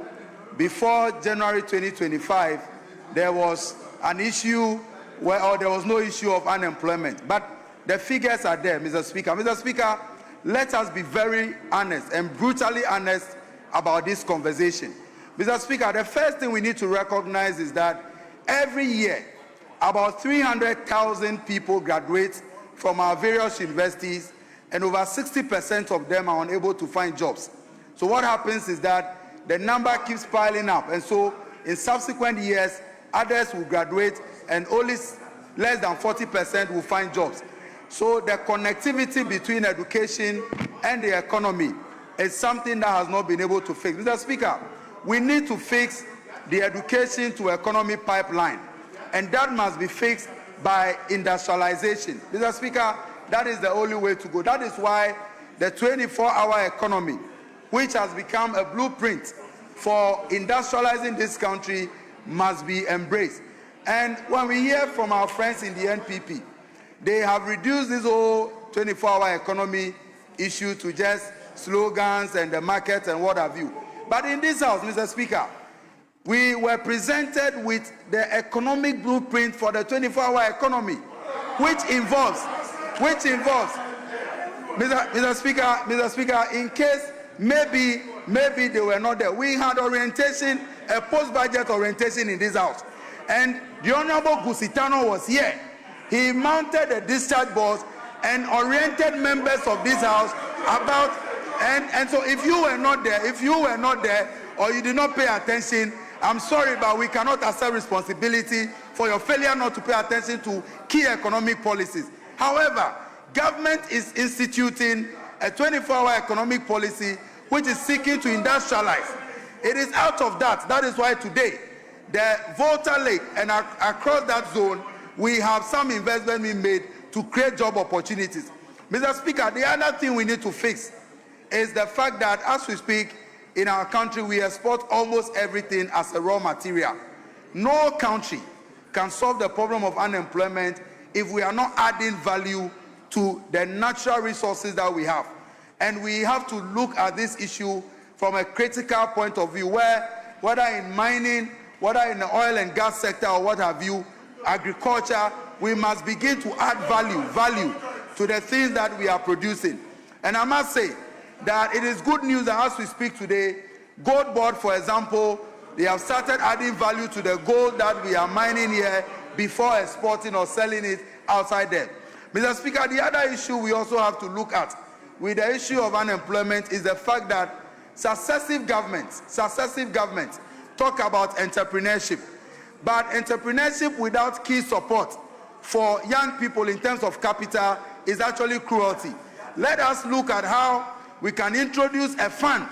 before January 2025, there was an issue or there was no issue of unemployment. But the figures are there, Mr. Speaker. Mr. Speaker, let us be very honest and brutally honest about this conversation. Mr. Speaker, the first thing we need to recognize is that every year, about 300,000 people graduate from our various universities, and over 60% of them are unable to find jobs. So what happens is that the number keeps piling up, and so in subsequent years, others will graduate, and only less than 40% will find jobs. So the connectivity between education and the economy is something that has not been able to fix. Mr. Speaker, we need to fix the education to economy pipeline, and that must be fixed by industrialization. Mr. Speaker, that is the only way to go. That is why the 24-hour economy, which has become a blueprint for industrializing this country, must be embraced. And when we hear from our friends in the NPP, they have reduced this whole 24-hour economy issue to just slogans and the market and what have you. But in this House, Mr. Speaker, we were presented with the economic blueprint for the 24-hour economy, which involves, Mr. Speaker, in case maybe they were not there, we had orientation, a post-budget orientation in this House, and the Honorable Gusitano was here. He mounted a discharge board and oriented members of this House about, and so if you were not there, or you did not pay attention, I'm sorry, but we cannot accept responsibility for your failure not to pay attention to key economic policies. However, government is instituting a 24-hour economic policy which is seeking to industrialize. It is out of that. That is why today, the Volta Lake and across that zone, we have some investment being made to create job opportunities. Mr. Speaker, the other thing we need to fix is the fact that as we speak, in our country, we export almost everything as a raw material. No country can solve the problem of unemployment if we are not adding value to the natural resources that we have. And we have to look at this issue from a critical point of view where, whether in mining, whether in the oil and gas sector or what have you, agriculture, we must begin to add value to the things that we are producing. And I must say that it is good news that as we speak today, Gold Board, for example, they have started adding value to the gold that we are mining here before exporting or selling it outside there. Mr. Speaker, the other issue we also have to look at with the issue of unemployment is the fact that successive governments talk about entrepreneurship, but entrepreneurship without key support for young people in terms of capital is actually cruelty. Let us look at how we can introduce a fund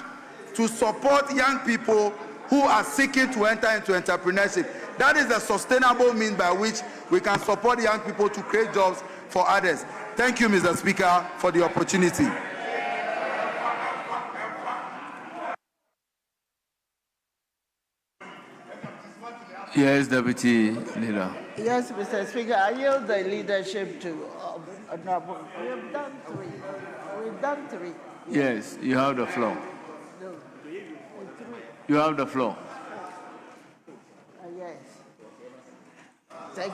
to support young people who are seeking to enter into entrepreneurship. That is a sustainable means by which we can support young people to create jobs for others. Thank you, Mr. Speaker, for the opportunity. Yes, Deputy Leader. Yes, Mr. Speaker, I yield the leadership to Honorable. We've done three. Yes, you have the floor. No. You have the floor. Yes. Thank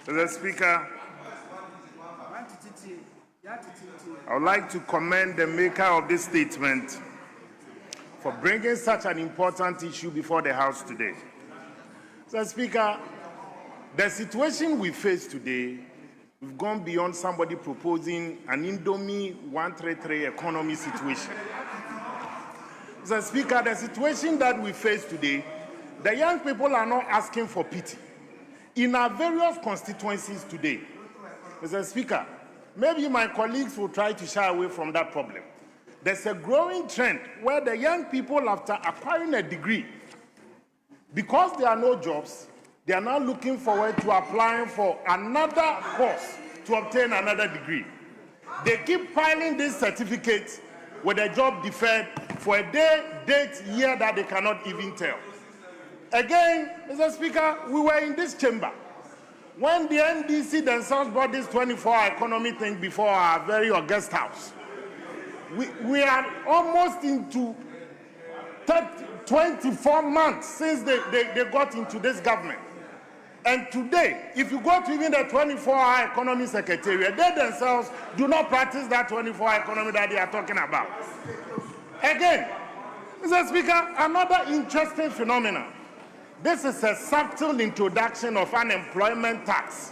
Mr. Speaker, I would like to commend the maker of this statement for bringing such an important issue before the House today. Mr. Speaker, the situation we face today, we've gone beyond somebody proposing an Indomie 133 economy situation. Mr. Speaker, the situation that we face today, the young people are not asking for pity. In our various constituencies today, Mr. Speaker, maybe my colleagues will try to shy away from that problem. There's a growing trend where the young people, after acquiring a degree, because there are no jobs, they are now looking forward to applying for another course to obtain another degree. They keep piling these certificates with a job deferred for a day, date, year that they cannot even tell. Again, Mr. Speaker, we were in this chamber when the NDC themselves brought this 24-hour economy thing before our very august house. We are almost into 24 months since they got into this government. And today, if you go to even the 24-hour economy secretariat, they themselves do not practice that 24-hour economy that they are talking about. Again, Mr. Speaker, another interesting phenomenon. This is a subtle introduction of unemployment tax,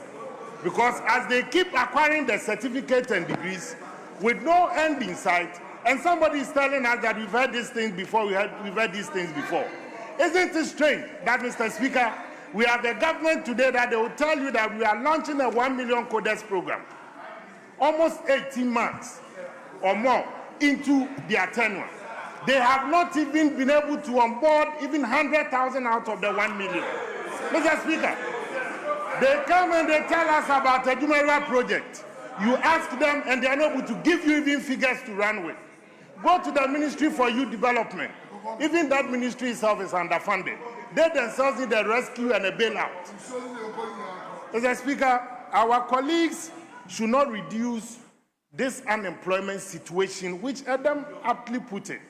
because as they keep acquiring the certificates and degrees with no end in sight, and somebody is telling us that we've heard these things before, we've heard these things before. Isn't it strange that, Mr. Speaker, we have a government today that they will tell you that we are launching a 1 million coders program, almost 18 months or more into their tenure. They have not even been able to onboard even 100,000 out of the 1 million. Mr. Speaker, they come and they tell us about a Jumeirah project. You ask them and they are not able to give you even figures to run with. Go to the Ministry for Youth Development. Even that ministry itself is underfunded. They themselves need a rescue and a bailout. Mr. Speaker, our colleagues should not reduce this unemployment situation, which Adam aptly put it.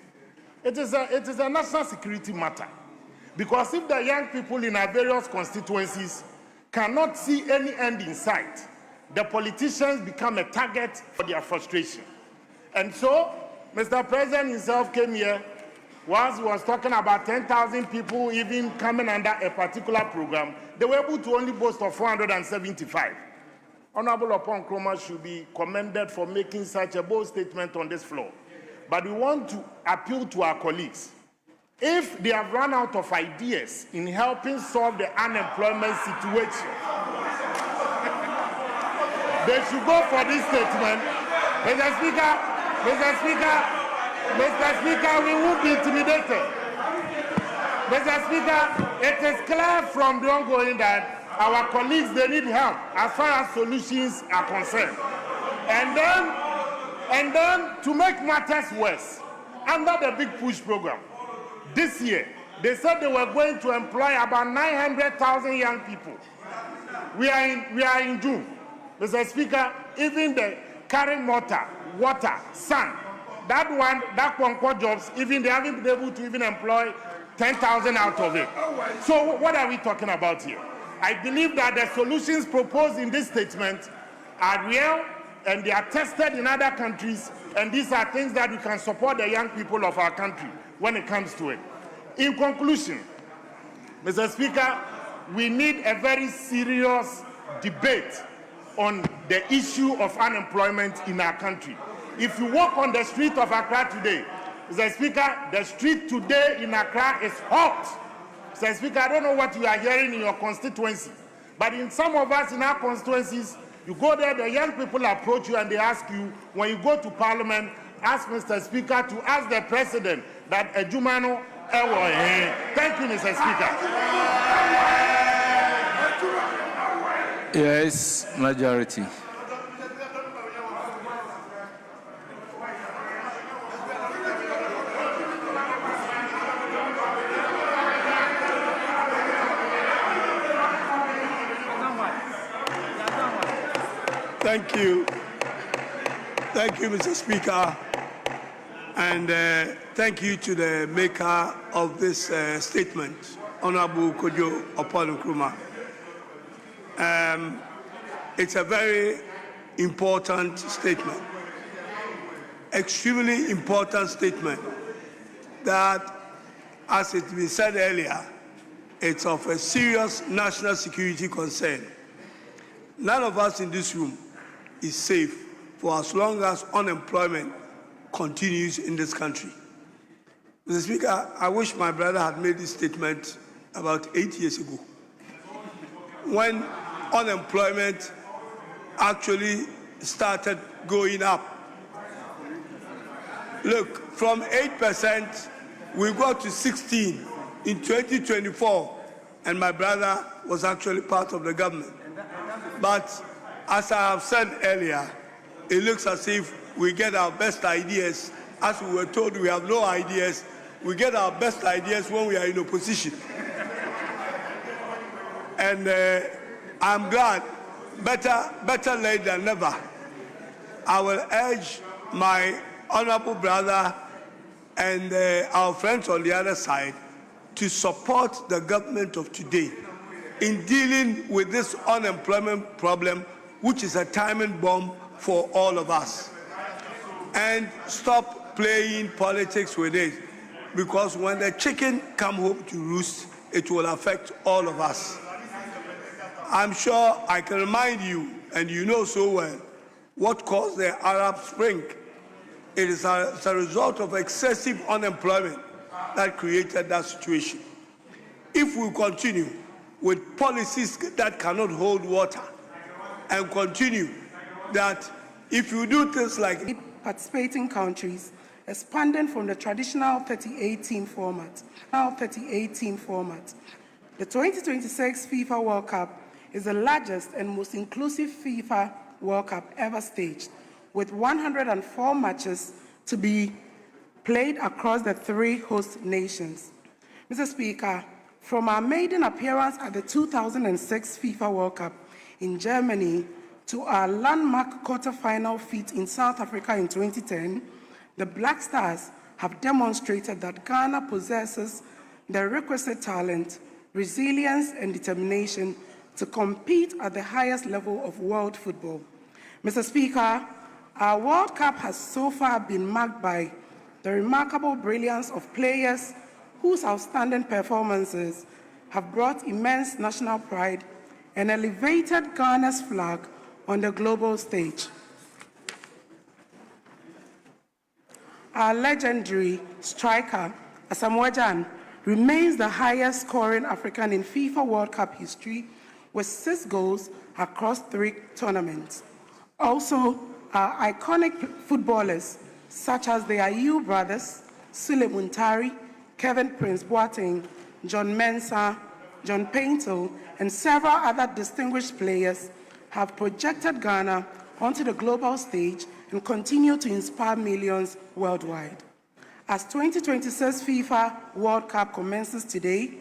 It is a national security matter. Because if the young people in our various constituencies cannot see any end in sight, the politicians become a target for their frustration. And so, Mr. President himself came here, whilst he was talking about 10,000 people even coming under a particular program, they were able to only boast of 475. Honorable Opon Nkrumah should be commended for making such a bold statement on this floor. But we want to appeal to our colleagues. If they have run out of ideas in helping solve the unemployment situation, they should go for this statement. Mr. Speaker, we won't be intimidated. Mr. Speaker, it is clear from the ongoing that our colleagues, they need help as far as solutions are concerned. And then to make matters worse, under the Big Push program, this year, they said they were going to employ about 900,000 young people. We are in June. Mr. Speaker, even the carrying mortar, water, sun, that one jobs, even they haven't been able to even employ 10,000 out of it. So what are we talking about here? I believe that the solutions proposed in this statement are real and they are tested in other countries, and these are things that we can support the young people of our country when it comes to it. In conclusion, Mr. Speaker, we need a very serious debate on the issue of unemployment in our country. If you walk on the street of Accra today, Mr. Speaker, the street today in Accra is hot. Mr. Speaker, I don't know what you are hearing in your constituency, but in some of us in our constituencies, you go there, the young people approach you and they ask you, when you go to Parliament, ask Mr. Speaker to ask the President that Ejumano Ewo. Thank you, Mr. Speaker. Yes, majority. Thank you. Thank you, Mr. Speaker. And thank you to the maker of this statement, Honorable Kojo Opon Nkrumah. It's a very important statement, extremely important statement that, as it's been said earlier, it's of a serious national security concern. None of us in this room is safe for as long as unemployment continues in this country. Mr. Speaker, I wish my brother had made this statement about 8 years ago, when unemployment actually started going up. Look, from 8%, we got to 16 in 2024, and my brother was actually part of the government. But as I have said earlier, it looks as if we get our best ideas. As we were told, we have no ideas. We get our best ideas when we are in opposition. And I'm glad, better late than never. I will urge my honorable brother and our friends on the other side to support the government of today in dealing with this unemployment problem, which is a timing bomb for all of us. And stop playing politics with it, because when the chicken come home to roost, it will affect all of us. I'm sure I can remind you, and you know so well, what caused the Arab Spring. It is as a result of excessive unemployment that created that situation. If we continue with policies that cannot hold water, and continue that if you do things like participating countries expanding from the traditional 30-18 format, the 2026 FIFA World Cup is the largest and most inclusive FIFA World Cup ever staged, with 104 matches to be played across the 3 host nations. Mr. Speaker, from our maiden appearance at the 2006 FIFA World Cup in Germany to our landmark quarter-final feat in South Africa in 2010, the Black Stars have demonstrated that Ghana possesses the requisite talent, resilience, and determination to compete at the highest level of world football. Mr. Speaker, our World Cup has so far been marked by the remarkable brilliance of players whose outstanding performances have brought immense national pride and elevated Ghana's flag on the global stage. Our legendary striker, Asamoah Gyan, remains the highest scoring African in FIFA World Cup history with 6 goals across 3 tournaments. Also, our iconic footballers, such as the Ayew brothers, Sule Muntari, Kevin Prince Boateng, John Mensah, John Painto, and several other distinguished players have projected Ghana onto the global stage and continue to inspire millions worldwide. As 2026 FIFA World Cup commences today,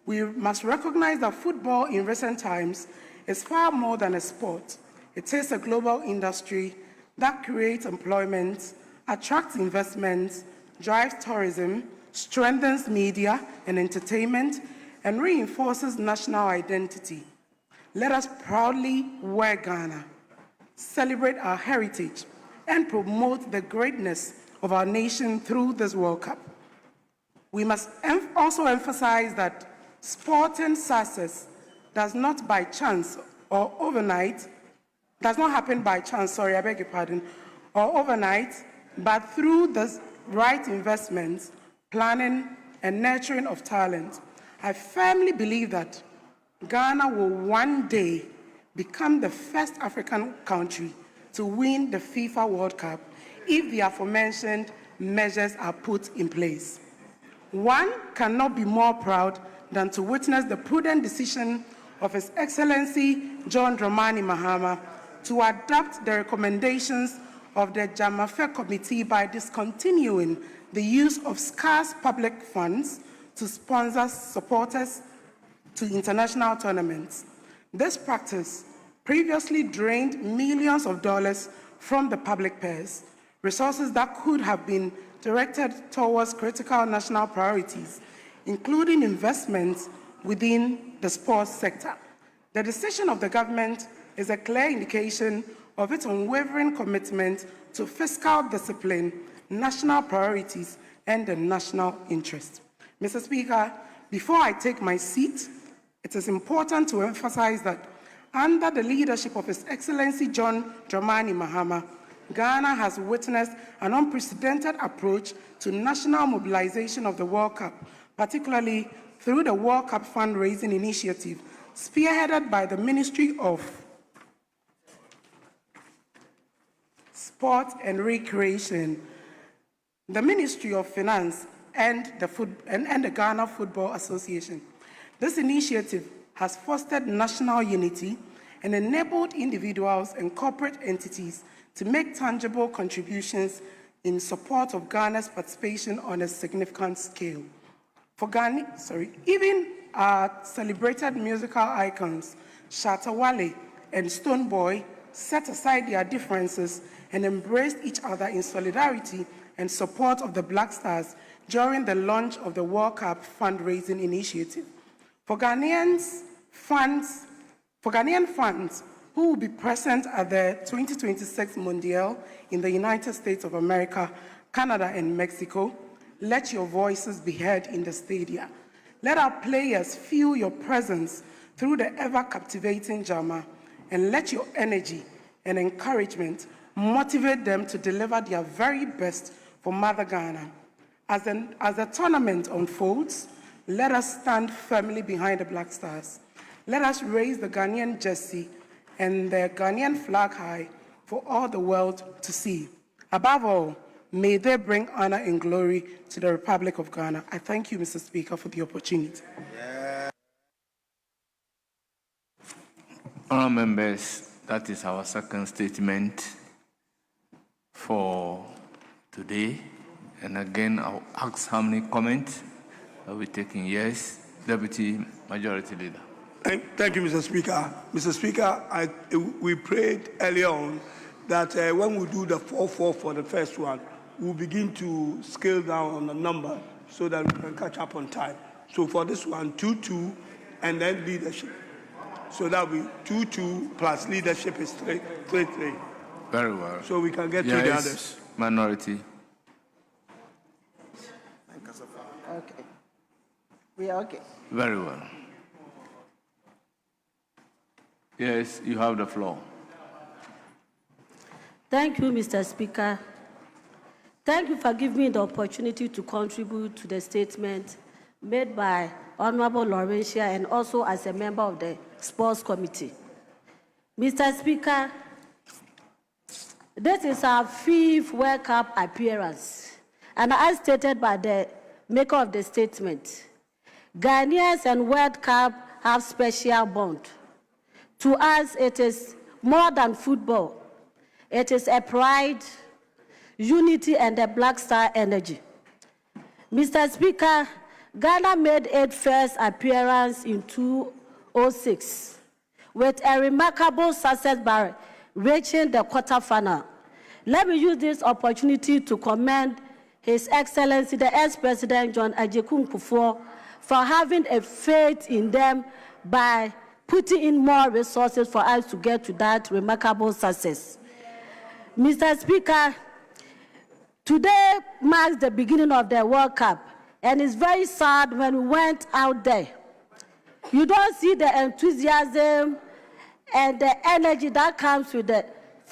we must recognize that football in recent times is far more than a sport. It is a global industry that creates employment, attracts investments, drives tourism, strengthens media and entertainment, and reinforces national identity. Let us proudly wear Ghana, celebrate our heritage, and promote the greatness of our nation through this World Cup. We must also emphasize that sporting success does not happen by chance or overnight, but through the right investments, planning, and nurturing of talent. I firmly believe that Ghana will one day become the first African country to win the FIFA World Cup if the aforementioned measures are put in place. One cannot be more proud than to witness the prudent decision of His Excellency John Dramani Mahama to adopt the recommendations of the Jamafe Committee by discontinuing the use of scarce public funds to sponsor supporters to international tournaments. This practice previously drained millions of dollars from the public purse, resources that could have been directed towards critical national priorities, including investments within the sports sector. The decision of the government is a clear indication of its unwavering commitment to fiscal discipline, national priorities, and the national interest. Mr. Speaker, before I take my seat, it is important to emphasize that under the leadership of His Excellency John Dramani Mahama, Ghana has witnessed an unprecedented approach to national mobilization of the World Cup, particularly through the World Cup fundraising initiative, spearheaded by the Ministry of Sport and Recreation, the Ministry of Finance, and the Ghana Football Association. This initiative has fostered national unity and enabled individuals and corporate entities to make tangible contributions in support of Ghana's participation on a significant scale. For Ghana, even our celebrated musical icons, Shatta Wale and Stonebwoy, set aside their differences and embraced each other in solidarity and support of the Black Stars during the launch of the World Cup fundraising initiative. For Ghanaian fans who will be present at the 2026 Mundial in the United States of America, Canada, and Mexico, let your voices be heard in the stadia. Let our players feel your presence through the ever-captivating drama, and let your energy and encouragement motivate them to deliver their very best for Mother Ghana. As the tournament unfolds, let us stand firmly behind the Black Stars. Let us raise the Ghanaian jersey and the Ghanaian flag high for all the world to see. Above all, may they bring honor and glory to the Republic of Ghana. I thank you, Mr. Speaker, for the opportunity. Honourable members, that is our second statement for today. And again, I'll ask how many comments are we taking? Yes, Deputy Majority Leader. Thank you, Mr. Speaker. Mr. Speaker, we prayed earlier on that when we do the 4-4 for the first one, we'll begin to scale down on the number so that we can catch up on time. So for this one, 2-2, and then leadership. So that we 2-2 plus leadership is 3-3. Very well. So we can get to the others. Minority. Okay. We are okay. Very well. Yes, you have the floor. Thank you, Mr. Speaker. Thank you for giving me the opportunity to contribute to the statement made by Honorable Laurentia and also as a member of the Sports Committee. Mr. Speaker, this is our 5th World Cup appearance, and as stated by the maker of the statement, Ghanaians and World Cup have special bond. To us, it is more than football. It is a pride, unity, and a Black Star energy. Mr. Speaker, Ghana made its first appearance in 2006 with a remarkable success by reaching the quarterfinal. Let me use this opportunity to commend His Excellency, the ex-President John Ajekun Kufuor, for having a faith in them by putting in more resources for us to get to that remarkable success. Mr. Speaker, today marks the beginning of the World Cup, and it's very sad when we went out there. You don't see the enthusiasm and the energy that comes with the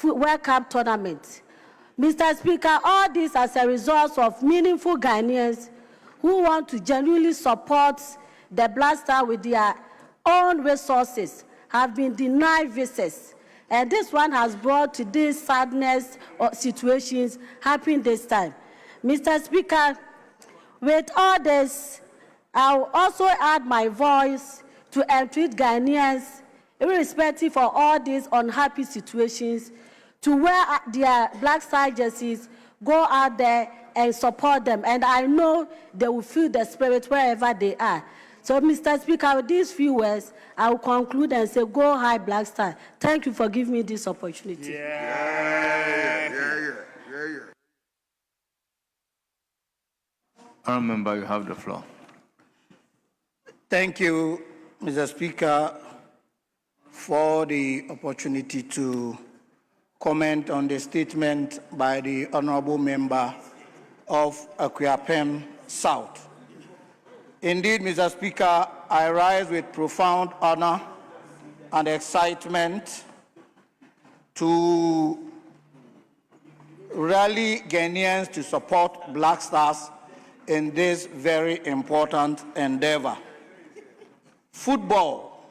World Cup tournament. Mr. Speaker, all this as a result of meaningful Ghanaians who want to genuinely support the Black Star with their own resources have been denied visas. And this one has brought to this sadness or situations happening this time. Mr. Speaker, with all this, I will also add my voice to entreat Ghanaians, irrespective of all these unhappy situations, to wear their Black Star jerseys, go out there and support them. And I know they will feel the spirit wherever they are. So, Mr. Speaker, with these few words, I will conclude and say, go high, Black Star. Thank you for giving me this opportunity. Honourable Member, you have the floor. Thank you, Mr. Speaker, for the opportunity to comment on the statement by the Honourable Member of Akuapem South. Indeed, Mr. Speaker, I rise with profound honor and excitement to rally Ghanaians to support Black Stars in this very important endeavor. Football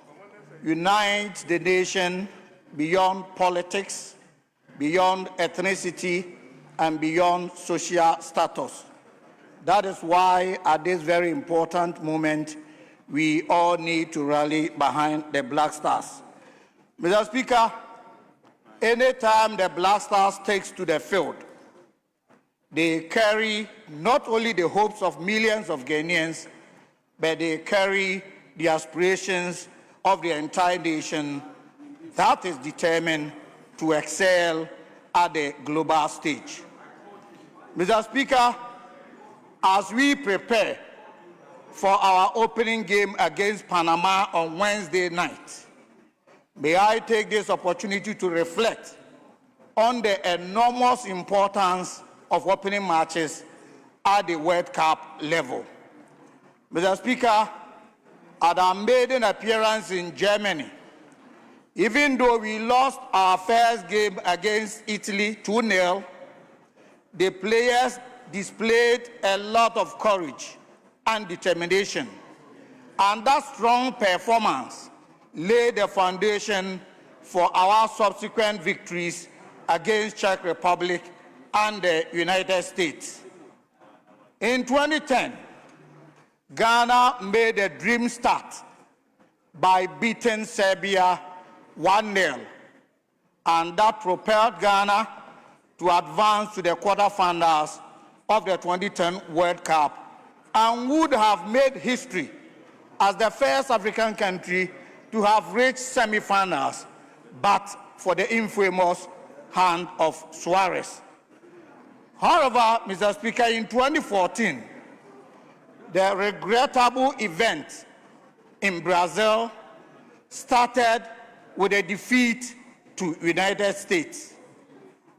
unites the nation beyond politics, beyond ethnicity, and beyond social status. That is why at this very important moment, we all need to rally behind the Black Stars. Mr. Speaker, anytime the Black Stars takes to the field, they carry not only the hopes of millions of Ghanaians, but they carry the aspirations of the entire nation that is determined to excel at the global stage. Mr. Speaker, as we prepare for our opening game against Panama on Wednesday night, may I take this opportunity to reflect on the enormous importance of opening matches at the World Cup level. Mr. Speaker, at our maiden appearance in Germany, even though we lost our first game against Italy 2-0, the players displayed a lot of courage and determination, and that strong performance laid the foundation for our subsequent victories against Czech Republic and the United States. In 2010, Ghana made a dream start by beating Serbia 1-0, and that propelled Ghana to advance to the quarterfinals of the 2010 World Cup, and would have made history as the first African country to have reached semi-finals, but for the infamous hand of Suarez. However, Mr. Speaker, in 2014, the regrettable event in Brazil started with a defeat to United States,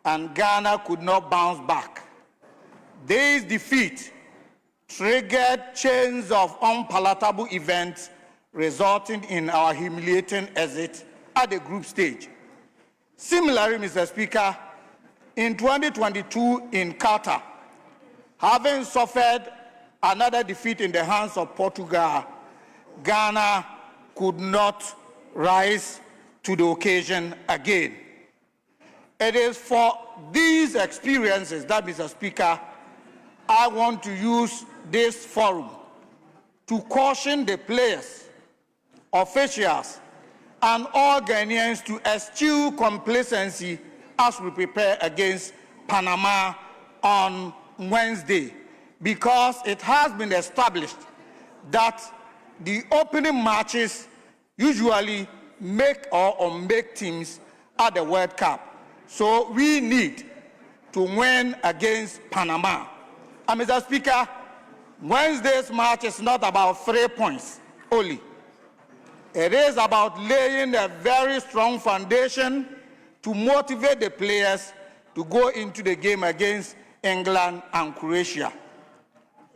and Ghana could not bounce back. This defeat triggered chains of unpalatable events, resulting in our humiliating exit at the group stage. Similarly, Mr. Speaker, in 2022 in Qatar, having suffered another defeat in the hands of Portugal, Ghana could not rise to the occasion again. It is for these experiences that, Mr. Speaker, I want to use this forum to caution the players, officials, and all Ghanaians to eschew complacency as we prepare against Panama on Wednesday, because it has been established that the opening matches usually make or unmake teams at the World Cup. So we need to win against Panama. And Mr. Speaker, Wednesday's match is not about 3 points only. It is about laying a very strong foundation to motivate the players to go into the game against England and Croatia.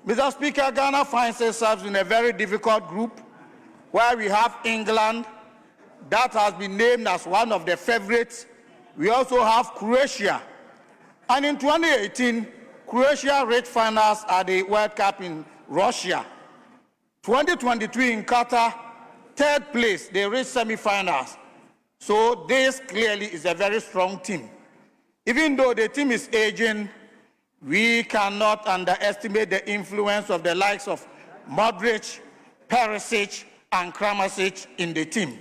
Mr. Speaker, Ghana finds itself in a very difficult group where we have England, that has been named as one of the favorites. We also have Croatia. And in 2018, Croatia reached finals at the World Cup in Russia. 2023 in Qatar, third place, they reached semi-finals. So this clearly is a very strong team. Even though the team is aging, we cannot underestimate the influence of the likes of Modric, Perisic, and Kramaric in the team.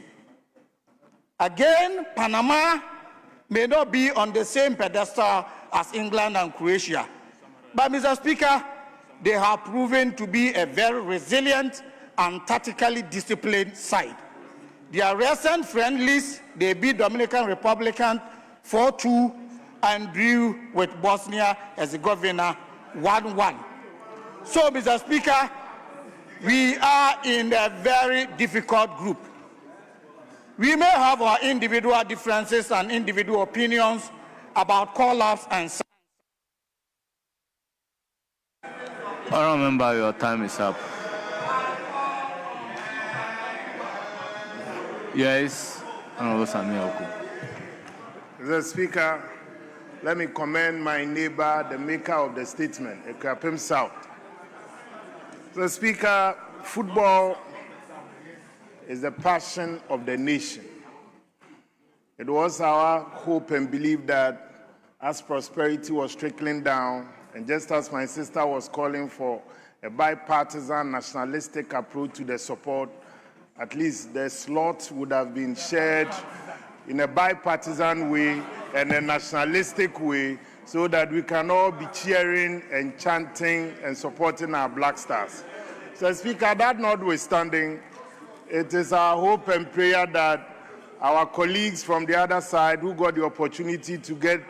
Again, Panama may not be on the same pedestal as England and Croatia. But, Mr. Speaker, they have proven to be a very resilient and tactically disciplined side. Their recent friendlies, they beat Dominican Republic 4-2 and drew with Bosnia-Herzegovina 1-1. So, Mr. Speaker, we are in a very difficult group. We may have our individual differences and individual opinions about call-ups and... Honourable Member, your time is up. Yes, Honourable Sami Oku. Mr. Speaker, let me commend my neighbor, the maker of the statement, Repub South. Mr. Speaker, football is the passion of the nation. It was our hope and belief that as prosperity was trickling down, and just as my sister was calling for a bipartisan nationalistic approach to the support, at least the slot would have been shared in a bipartisan way and a nationalistic way so that we can all be cheering and chanting and supporting our Black Stars. So, Speaker, that notwithstanding, it is our hope and prayer that our colleagues from the other side who got the opportunity to get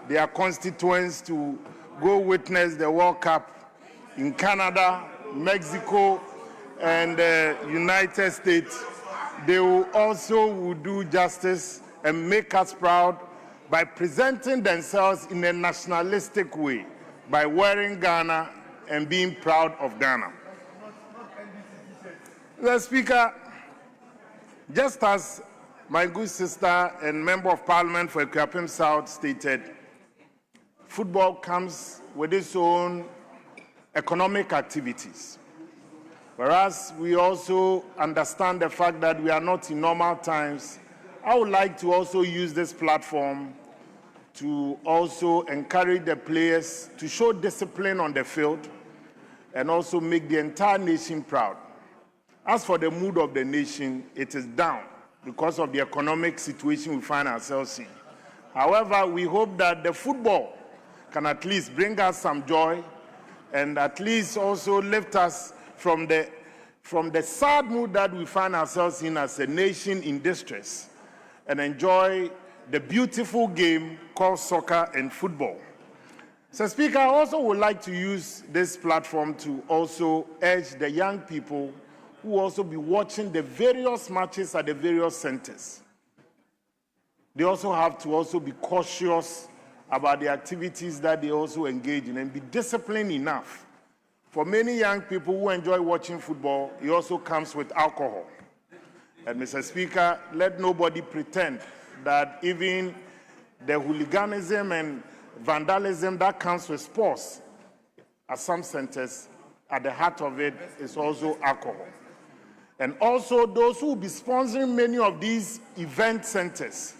their constituents to go witness the World Cup in Canada, Mexico, and the United States, they will also do justice and make us proud by presenting themselves in a nationalistic way, by wearing Ghana and being proud of Ghana. Mr. Speaker, just as my good sister and Member of Parliament for Repub South stated, football comes with its own economic activities. Whereas we also understand the fact that we are not in normal times, I would like to also use this platform to also encourage the players to show discipline on the field and also make the entire nation proud. As for the mood of the nation, it is down because of the economic situation we find ourselves in. However, we hope that the football can at least bring us some joy and at least also lift us from the sad mood that we find ourselves in as a nation in distress and enjoy the beautiful game called soccer and football. So, Speaker, I also would like to use this platform to also urge the young people who will also be watching the various matches at the various centers. They also have to also be cautious about the activities that they also engage in and be disciplined enough. For many young people who enjoy watching football, it also comes with alcohol. And Mr. Speaker, let nobody pretend that even the hooliganism and vandalism that comes with sports at some centers, at the heart of it is also alcohol. And also those who will be sponsoring many of these event centers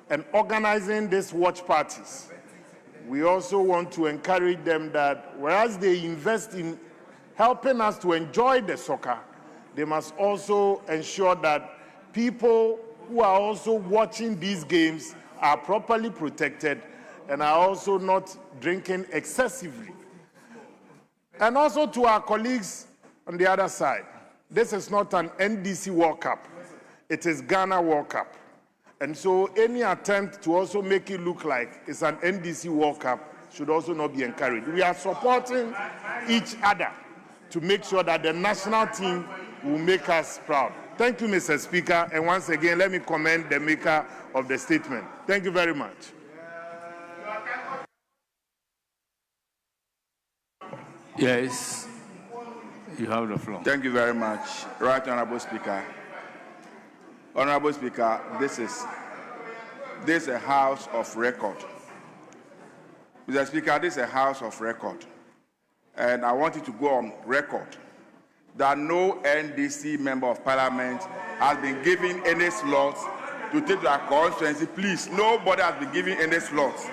and organizing these watch parties. We also want to encourage them that whereas they invest in helping us to enjoy the soccer, they must also ensure that people who are also watching these games are properly protected and are also not drinking excessively. And also to our colleagues on the other side, this is not an NDC World Cup. It is Ghana World Cup. And so any attempt to also make it look like it's an NDC World Cup should also not be encouraged. We are supporting each other to make sure that the national team will make us proud. Thank you, Mr. Speaker. And once again, let me commend the maker of the statement. Thank you very much. Yes, you have the floor. Thank you very much. Right, Honorable Speaker. Honorable Speaker, this is a house of record. Mr. Speaker, this is a house of record. And I want you to go on record that no NDC member of Parliament has been given any slots to take to our constituency. Please, nobody has been given any slots.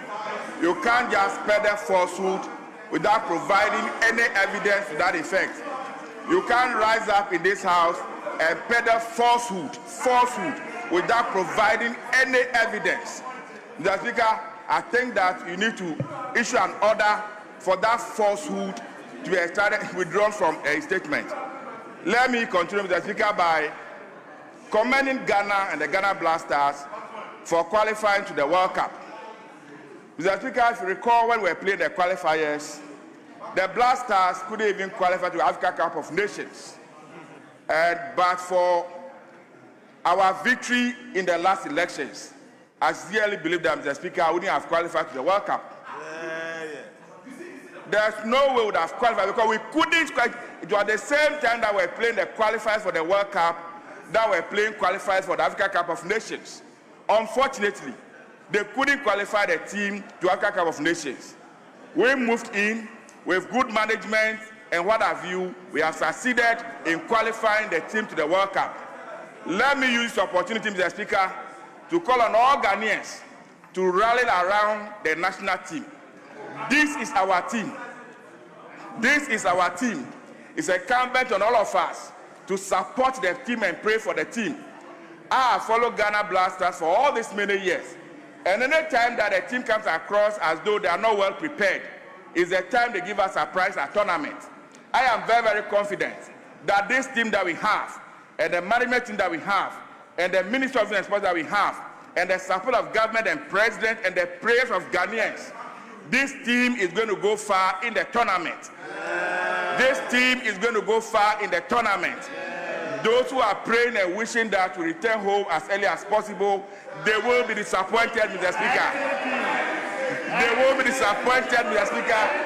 You can't just peddle falsehood without providing any evidence to that effect. You can't rise up in this house and peddle falsehood without providing any evidence. Mr. Speaker, I think that you need to issue an order for that falsehood to be withdrawn from a statement. Let me continue, Mr. Speaker, by commending Ghana and the Ghana Black Stars for qualifying to the World Cup. Mr. Speaker, if you recall when we played the qualifiers, the Black Stars couldn't even qualify to the Africa Cup of Nations. But for our victory in the last elections, I sincerely believe that, Mr. Speaker, I wouldn't have qualified to the World Cup. There's no way we would have qualified because we couldn't. It was the same time that we're playing the qualifiers for the World Cup that we're playing qualifiers for the Africa Cup of Nations. Unfortunately, they couldn't qualify the team to Africa Cup of Nations. We moved in with good management and what have you. We have succeeded in qualifying the team to the World Cup. Let me use this opportunity, Mr. Speaker, to call on all Ghanaians to rally around the national team. This is our team. This is our team. It's incumbent on all of us to support the team and pray for the team. I have followed Ghana Blasters for all these many years. And any time that a team comes across as though they are not well prepared, is the time they give us a prize at tournament. I am very, very confident that this team that we have, and the management team that we have, and the Ministry of Sports that we have, and the support of government and president, and the prayers of Ghanaians, this team is going to go far in the tournament. This team is going to go far in the tournament. Those who are praying and wishing that we return home as early as possible, they will be disappointed, Mr. Speaker. They will be disappointed, Mr. Speaker.